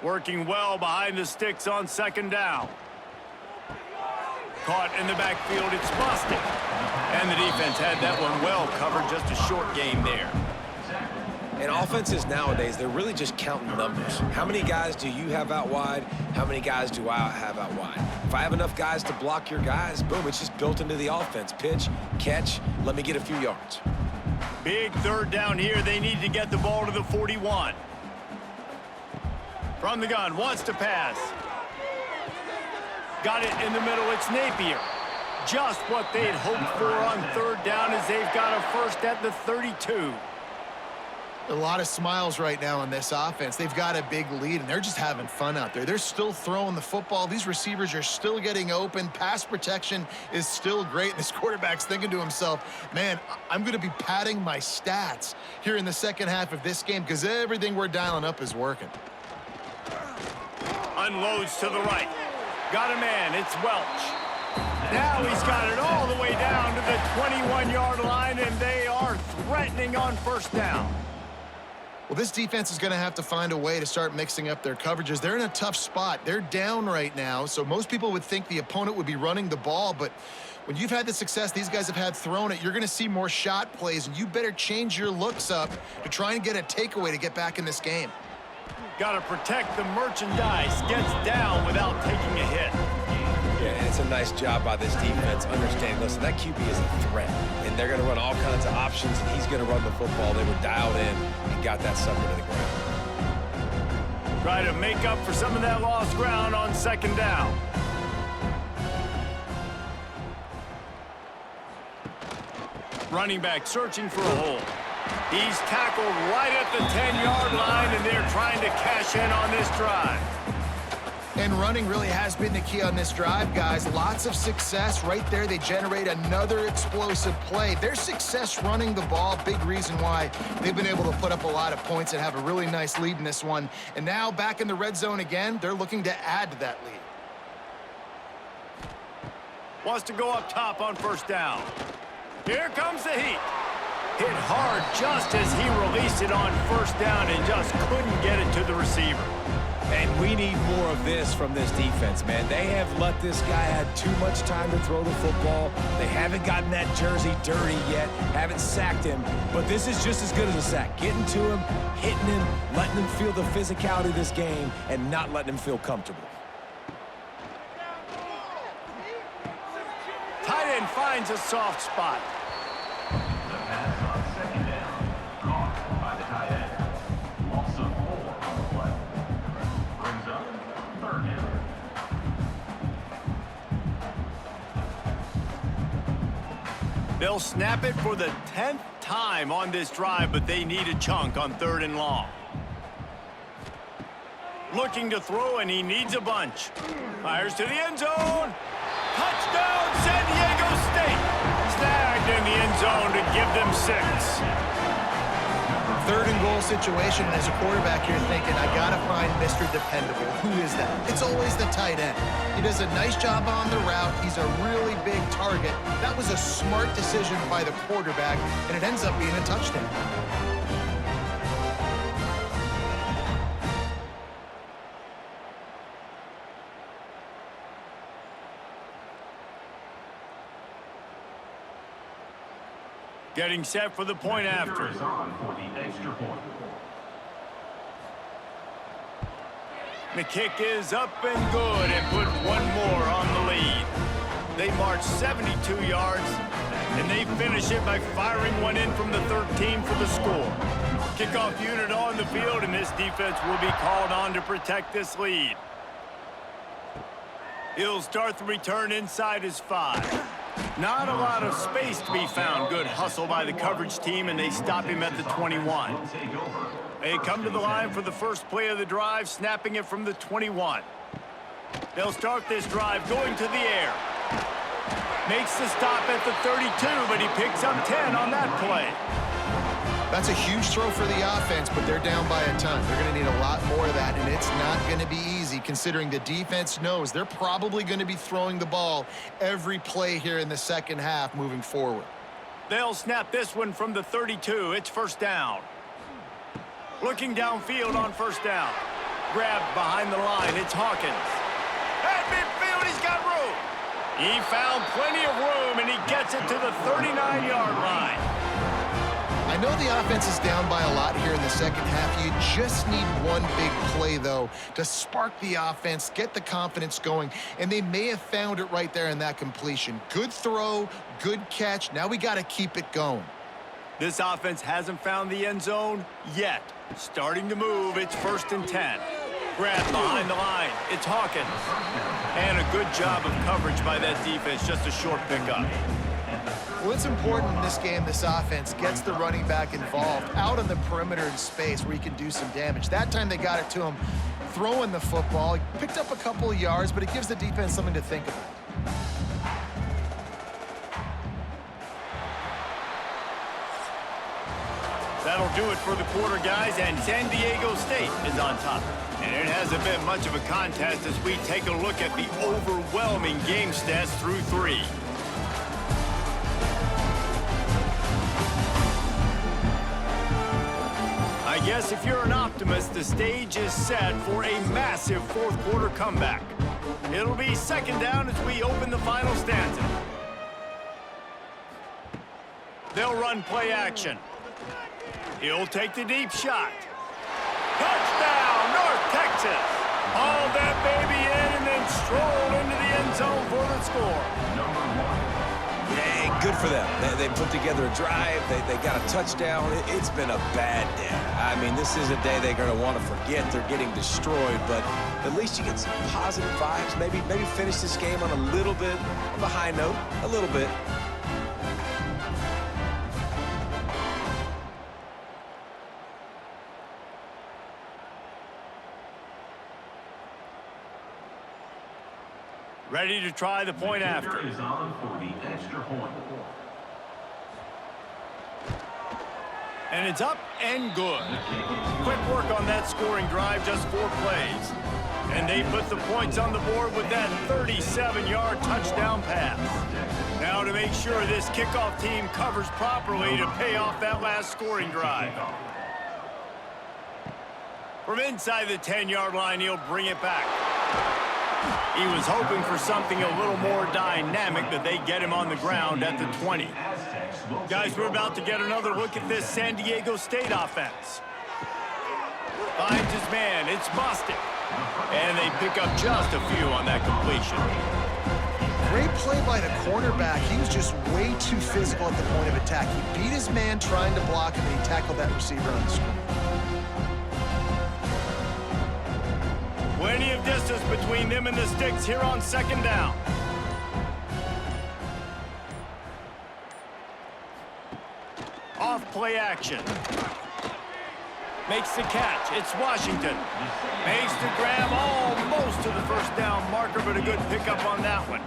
Working well behind the sticks on 2nd down. Caught in the backfield, it's busted. And the defense had that one well covered, just a short game there. And offenses nowadays, they're really just counting numbers. How many guys do you have out wide? How many guys do I have out wide? If I have enough guys to block your guys, boom, it's just built into the offense. Pitch, catch, let me get a few yards. Big third down here. They need to get the ball to the 41. From the gun, wants to pass. Got it in the middle. It's Napier. Just what they'd hoped for on third down as they've got a first at the 32. A lot of smiles right now on this offense. They've got a big lead, and they're just having fun out there. They're still throwing the football. These receivers are still getting open. Pass protection is still great. This quarterback's thinking to himself, man, I'm going to be padding my stats here in the second half of this game because everything we're dialing up is working. Unloads to the right. Got a man. It's Welch. Now he's got it all the way down to the 21-yard line, and they are threatening on first down. Well, this defense is going to have to find a way to start mixing up their coverages. They're in a tough spot. They're down right now, so most people would think the opponent would be running the ball, but when you've had the success these guys have had throwing it, you're going to see more shot plays, and you better change your looks up to try and get a takeaway to get back in this game. Got to protect the merchandise. Gets down without taking a hit. Yeah, and it's a nice job by this defense understanding, listen, that QB is a threat, and they're going to run all kinds of options, and he's going to run the football. They were dialed in and got that sucker to the ground. Try to make up for some of that lost ground on second down. Running back searching for a hole. He's tackled right at the 10-yard line, and they're trying to cash in on this drive. And running really has been the key on this drive, guys. Lots of success right there. They generate another explosive play. Their success running the ball, big reason why they've been able to put up a lot of points and have a really nice lead in this one. And now back in the red zone again, they're looking to add to that lead. Wants to go up top on first down. Here comes the heat. Hit hard just as he released it on first down and just couldn't get it to the receiver. And we need more of this from this defense, man. They have let this guy have too much time to throw the football. They haven't gotten that jersey dirty yet, haven't sacked him. But this is just as good as a sack. Getting to him, hitting him, letting him feel the physicality of this game, and not letting him feel comfortable. Tight end finds a soft spot. The pass on second down. Caught by the tight end. Loss of 4 on the play. Brings up third down. They'll snap it for the 10th time on this drive, but they need a chunk on third and long. Looking to throw, and he needs a bunch. Fires to the end zone. Touchdown, San Diego State. Snagged in the end zone to give them 6. Third and goal situation, and as a quarterback, you're thinking, I got to find Mr. Dependable. Who is that? It's always the tight end. He does a nice job on the route. He's a really big target. That was a smart decision by the quarterback, and it ends up being a touchdown. Getting set for the point after. Is on for the extra point. The kick is up and good and put one more on the lead. They march 72 yards, and they finish it by firing one in from the 13 for the score. Kickoff unit on the field, and this defense will be called on to protect this lead. He'll start the return inside his 5. Not a lot of space to be found. Good hustle by the coverage team, and they stop him at the 21. They come to the line for the first play of the drive, snapping it from the 21. They'll start this drive going to the air. Makes the stop at the 32, but he picks up 10 on that play. That's a huge throw for the offense, but they're down by a ton. They're going to need a lot more of that, and it's not going to be easy considering the defense knows they're probably going to be throwing the ball every play here in the second half moving forward. They'll snap this one from the 32. It's first down. Looking downfield on first down. Grabbed behind the line. It's Hawkins. At midfield, he's got room. He found plenty of room, and he gets it to the 39-yard line. I I know the offense is down by a lot here in the second half. You just need one big play, though, to spark the offense, get the confidence going, and they may have found it right there in that completion. Good throw, good catch. Now we got to keep it going. This offense hasn't found the end zone yet. Starting to move, it's 1st and 10. Grab behind the line, it's Hawkins. And a good job of coverage by that defense, just a short pickup. Well, it's important in this game, this offense gets the running back involved out on the perimeter in space where he can do some damage. That time they got it to him throwing the football. He picked up a couple of yards, but it gives the defense something to think about. That'll do it for the quarter, guys, and San Diego State is on top. And it hasn't been much of a contest as we take a look at the overwhelming game stats through 3. I guess if you're an optimist, the stage is set for a massive fourth quarter comeback. It'll be 2nd down as we open the final stanza. They'll run play action. He'll take the deep shot. Touchdown, North Texas. Hauled that baby in and then strolled into the end zone for the score. Yeah, good for them. They put together a drive. They got a touchdown. It's been a bad day. I mean, this is a day they're going to want to forget. They're getting destroyed, but at least you get some positive vibes. Maybe finish this game on a little bit of a high note, a little bit. Ready to try the point after. Is on for the extra point. And it's up and good. Quick work on that scoring drive, just 4 plays. And they put the points on the board with that 37-yard touchdown pass. Now to make sure this kickoff team covers properly to pay off that last scoring drive. From inside the 10-yard line, he'll bring it back. He was hoping for something a little more dynamic, but they get him on the ground at the 20. Guys, we're about to get another look at this San Diego State offense. Finds his man, it's Bostic. And they pick up just a few on that completion. Great play by the cornerback. He was just way too physical at the point of attack. He beat his man trying to block him, and he tackled that receiver on the screen. Plenty of distance between them and the Stix here on 2nd down. Off play action. Makes the catch. It's Washington. Makes the grab almost to the 1st down marker, but a good pickup on that one.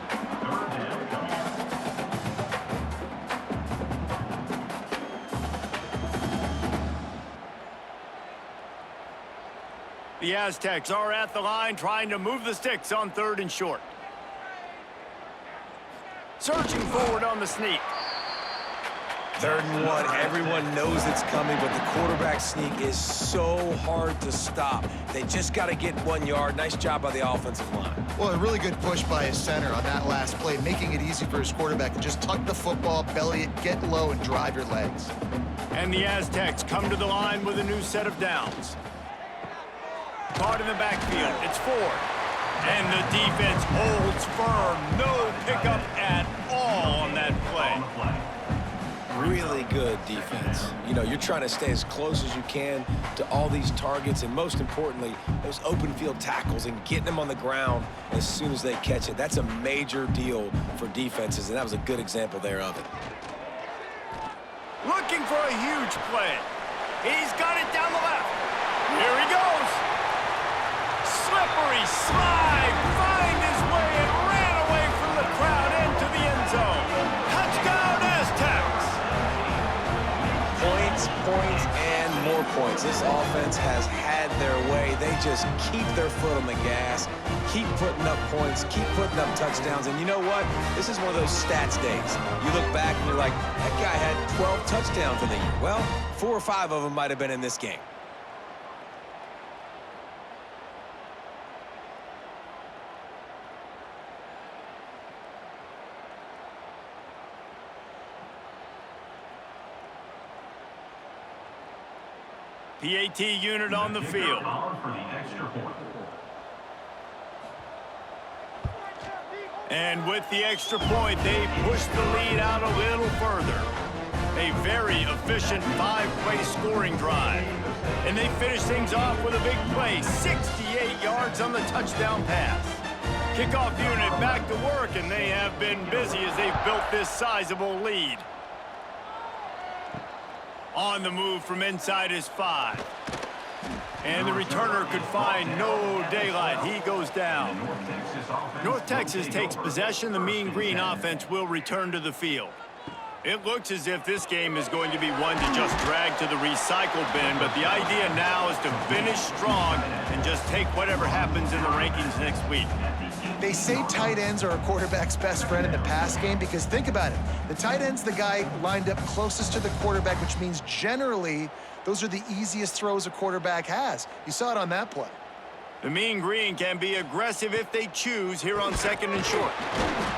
The Aztecs are at the line trying to move the Stix on 3rd and short. Searching forward on the sneak. 3rd and 1. Everyone knows it's coming, but the quarterback sneak is so hard to stop. They just got to get 1 yard. Nice job by the offensive line. Well, a really good push by his center on that last play, making it easy for his quarterback to just tuck the football, belly it, get low, and drive your legs. And the Aztecs come to the line with a new set of downs. Caught in the backfield, it's Ford. And the defense holds firm. No pickup at all on that play. Really good defense. You know, you're trying to stay as close as you can to all these targets, and most importantly, those open field tackles and getting them on the ground as soon as they catch it. That's a major deal for defenses, and that was a good example there of it. Looking for a huge play. He's got it down the left. Here he goes. Slippery slide, find his way and ran away from the crowd into the end zone. Touchdown, Aztecs! Points, and more points. This offense has had their way. They just keep their foot on the gas, keep putting up points, keep putting up touchdowns. And you know what? This is one of those stats days. You look back and you're like, that guy had 12 touchdowns in the year. Well, 4 or 5 of them might have been in this game. PAT unit on the field. For the extra point. And with the extra point, they push the lead out a little further. A very efficient 5-play scoring drive. And they finish things off with a big play, 68 yards on the touchdown pass. Kickoff unit back to work, and they have been busy as they've built this sizable lead. On the move from inside his 5. And the returner could find no daylight. He goes down. North Texas takes possession. The Mean Green offense will return to the field. It looks as if this game is going to be one to just drag to the recycle bin, but the idea now is to finish strong and just take whatever happens in the rankings next week. They say tight ends are a quarterback's best friend in the pass game because think about it. The tight end's the guy lined up closest to the quarterback, which means generally those are the easiest throws a quarterback has. You saw it on that play. The Mean Green can be aggressive if they choose here on 2nd and short.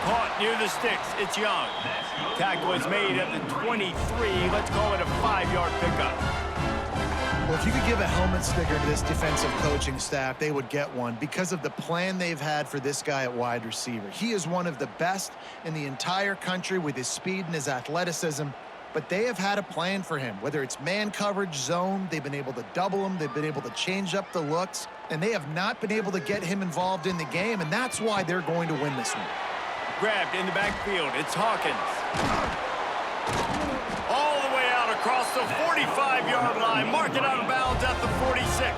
Caught near the sticks. It's Young. Tackle is made at the 23. Let's call it a 5-yard pickup. Well, if you could give a helmet sticker to this defensive coaching staff, they would get one because of the plan they've had for this guy at wide receiver. He is one of the best in the entire country with his speed and his athleticism, but they have had a plan for him. Whether it's man coverage, zone, they've been able to double him, they've been able to change up the looks, and they have not been able to get him involved in the game, and that's why they're going to win this one. Grabbed in the backfield. It's Hawkins. All the way out across the 45-yard line. Mark it out of bounds at the 46.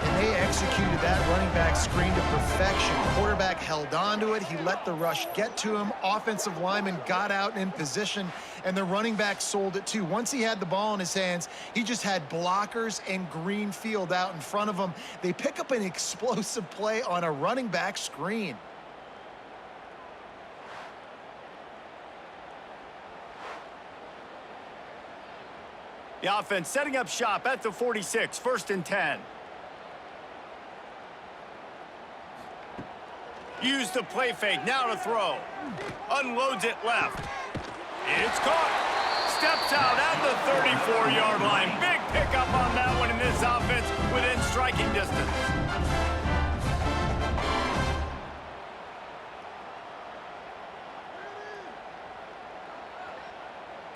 And they executed that running back screen to perfection. Quarterback held on to it. He let the rush get to him. Offensive lineman got out in position, and the running back sold it too. Once he had the ball in his hands, he just had blockers and green field out in front of him. They pick up an explosive play on a running back screen. The offense setting up shop at the 46, 1st and 10. Use the play fake, now to throw. Unloads it left. It's caught. Steps out at the 34-yard line. Big pickup on that one in this offense within striking distance.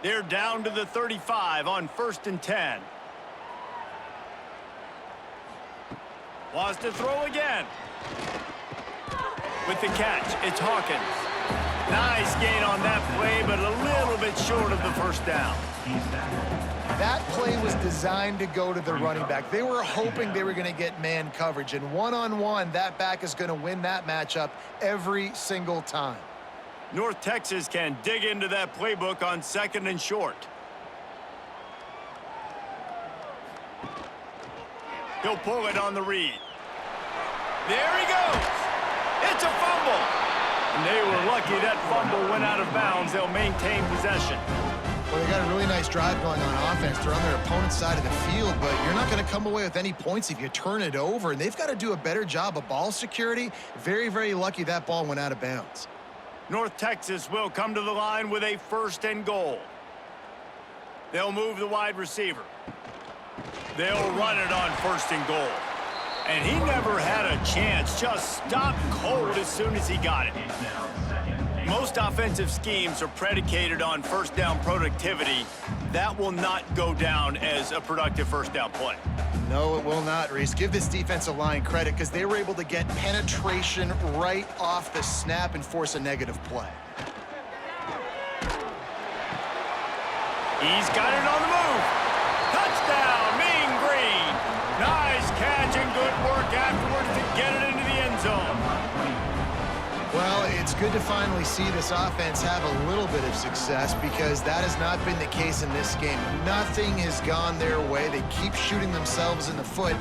They're down to the 35 on 1st and 10. Wants to throw again. With the catch, it's Hawkins. Nice gain on that play, but a little bit short of the 1st down. That play was designed to go to the running back. They were hoping they were going to get man coverage, and one-on-one, that back is going to win that matchup every single time. North Texas can dig into that playbook on 2nd and short. He'll pull it on the read. There he goes. It's a fumble. And they were lucky that fumble went out of bounds. They'll maintain possession. Well, they got a really nice drive going on offense. They're on their opponent's side of the field, but you're not going to come away with any points if you turn it over. And they've got to do a better job of ball security. Very, very lucky that ball went out of bounds. North Texas will come to the line with a 1st and goal. They'll move the wide receiver. They'll run it on 1st and goal. And he never had a chance, just stopped cold as soon as he got it. Most offensive schemes are predicated on 1st down productivity. That will not go down as a productive 1st down play. No, it will not, Reese. Give this defensive line credit because they were able to get penetration right off the snap and force a negative play. He's got it on the move. Touchdown, Mean Green. Nice catch and good work afterwards to get it into the end zone. Well, it's good to finally see this offense have a little bit of success because that has not been the case in this game. Nothing has gone their way. They keep shooting themselves in the foot.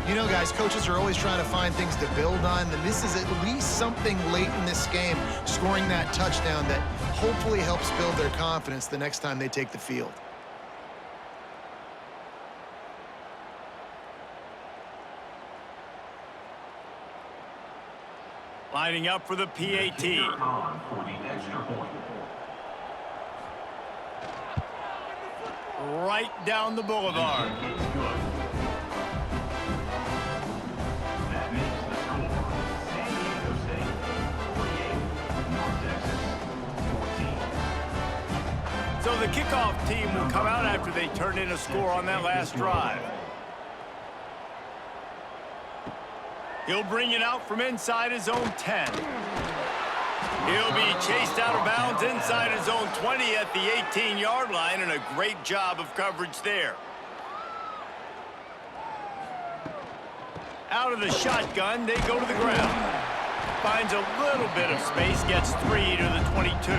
You know, guys, coaches are always trying to find things to build on, and this is at least something late in this game, scoring that touchdown that hopefully helps build their confidence the next time they take the field. Lining up for the PAT. right down the boulevard. That makes the score San Diego State 48, North Texas 14. So the kickoff team will come out after they turn in a score on that last drive. He'll bring it out from inside his own 10. He'll be chased out of bounds inside his own 20 at the 18-yard line, and a great job of coverage there. Out of the shotgun, they go to the ground. Finds a little bit of space, gets 3 to the 22.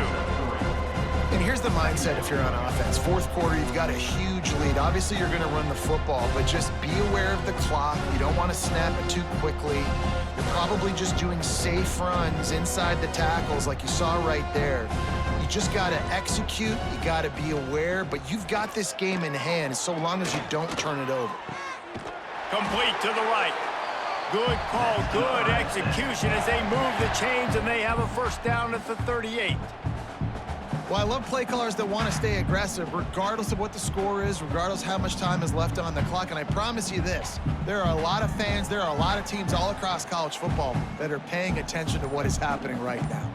And here's the mindset if you're on offense. Fourth quarter, you've got a huge lead. Obviously, you're going to run the football, but just be aware of the clock. You don't want to snap it too quickly. You're probably just doing safe runs inside the tackles like you saw right there. You just got to execute. You got to be aware, but you've got this game in hand so long as you don't turn it over. Complete to the right. Good call, good execution as they move the chains, and they have a first down at the 38. Well, I love play callers that want to stay aggressive regardless of what the score is, regardless how much time is left on the clock. And I promise you this, there are a lot of fans, there are a lot of teams all across college football that are paying attention to what is happening right now.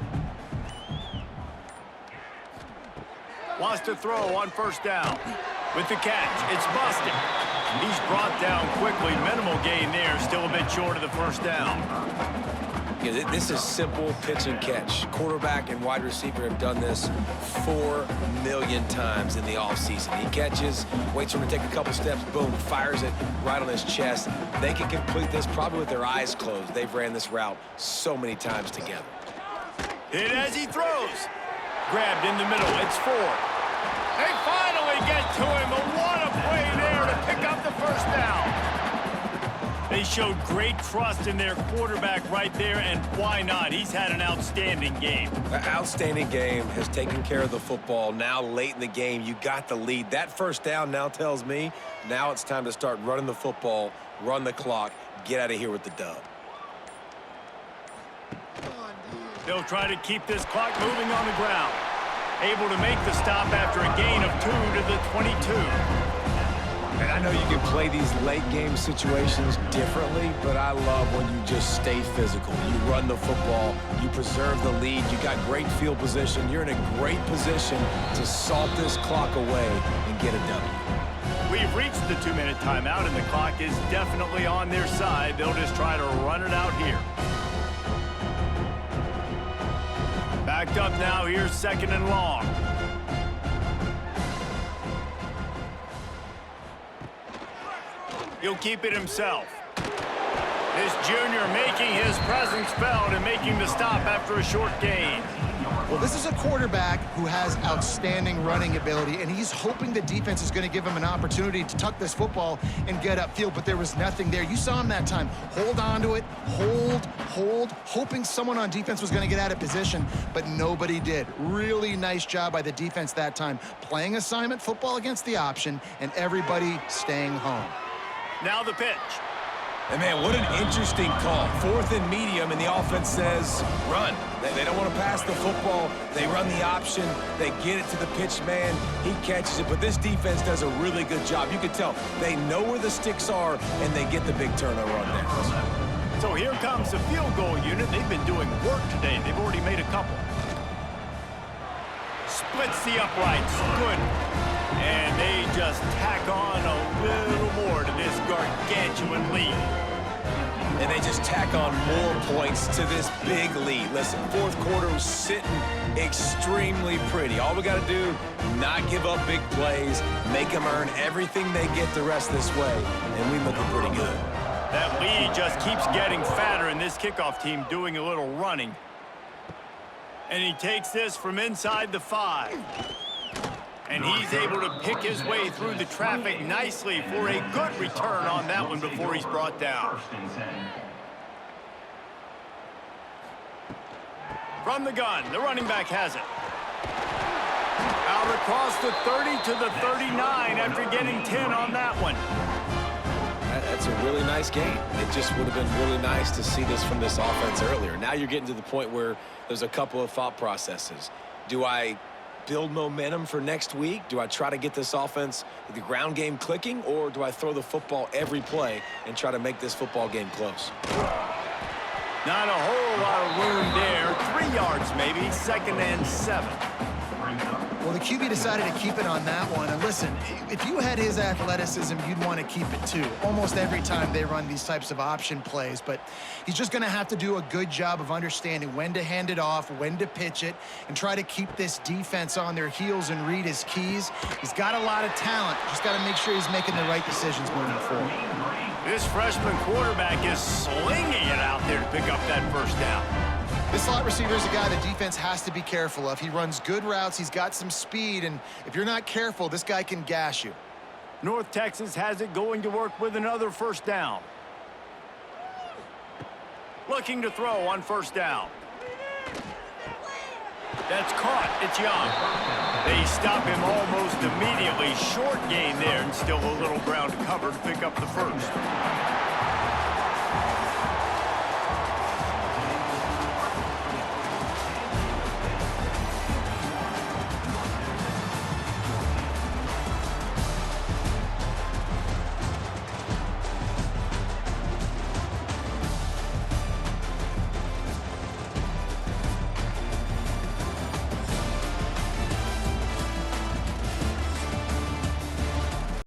Wants to throw on first down. With the catch, it's busted. He's brought down quickly. Minimal gain there, still a bit short of the first down. Yeah, this is simple pitch and catch. Quarterback and wide receiver have done this 4 million times in the offseason. He catches, waits for him to take a couple steps, boom, fires it right on his chest. They can complete this probably with their eyes closed. They've ran this route so many times together. Hit as he throws. Grabbed in the middle, it's Ford. They finally get to him, but what a play there to pick up the first down. They showed great trust in their quarterback right there, and why not? He's had an outstanding game. An outstanding game, has taken care of the football. Now late in the game, you got the lead. That first down now tells me now it's time to start running the football, run the clock, get out of here with the dub. They'll try to keep this clock moving on the ground. Able to make the stop after a gain of 2 to the 22. And I know you can play these late game situations differently, but I love when you just stay physical. You run the football, you preserve the lead, you got great field position. You're in a great position to salt this clock away and get a W. We've reached the 2-minute timeout, and the clock is definitely on their side. They'll just try to run it out here. Backed up now, here's 2nd and long. He'll keep it himself. This junior making his presence felt and making the stop after a short gain. Well, this is a quarterback who has outstanding running ability, and he's hoping the defense is going to give him an opportunity to tuck this football and get upfield, but there was nothing there. You saw him that time. Hold on to it, hold, hoping someone on defense was going to get out of position, but nobody did. Really nice job by the defense that time. Playing assignment football against the option, and everybody staying home. Now the pitch. And man, what an interesting call. 4th and medium, and the offense says, run. They don't want to pass the football. They run the option. They get it to the pitch man. He catches it, but this defense does a really good job. You can tell they know where the sticks are, and they get the big turnover on that. So here comes the field goal unit. They've been doing work today. They've already made a couple. Splits the uprights. Good. And they just tack on a little more to this gargantuan lead. And they just tack on more points to this big lead. Listen, 4th quarter was sitting extremely pretty. All we got to do, not give up big plays, make them earn everything they get the rest this way, and we looking pretty good. That lead just keeps getting fatter, and this kickoff team doing a little running. And he takes this from inside the 5. And he's able to pick his way through the traffic nicely for a good return on that one before he's brought down. From the gun, the running back has it. Out across the 30 to the 39 after getting 10 on that one. That's a really nice game. It just would have been really nice to see this from this offense earlier. Now you're getting to the point where there's a couple of thought processes. Do I build momentum for next week? Do I try to get this offense, the ground game clicking, or do I throw the football every play and try to make this football game close? Not a whole lot of room there. 3 yards maybe, 2nd and 7. Well, the QB decided to keep it on that one. And listen, if you had his athleticism, you'd want to keep it too. Almost every time they run these types of option plays. But he's just going to have to do a good job of understanding when to hand it off, when to pitch it, and try to keep this defense on their heels and read his keys. He's got a lot of talent. Just got to make sure he's making the right decisions moving forward. This freshman quarterback is slinging it out there to pick up that first down. This slot receiver is a guy the defense has to be careful of. He runs good routes, he's got some speed, and if you're not careful, this guy can gash you. North Texas has it going to work with another first down. Looking to throw on first down. That's caught. It's Young. They stop him almost immediately. Short gain there, and still a little ground to cover to pick up the first.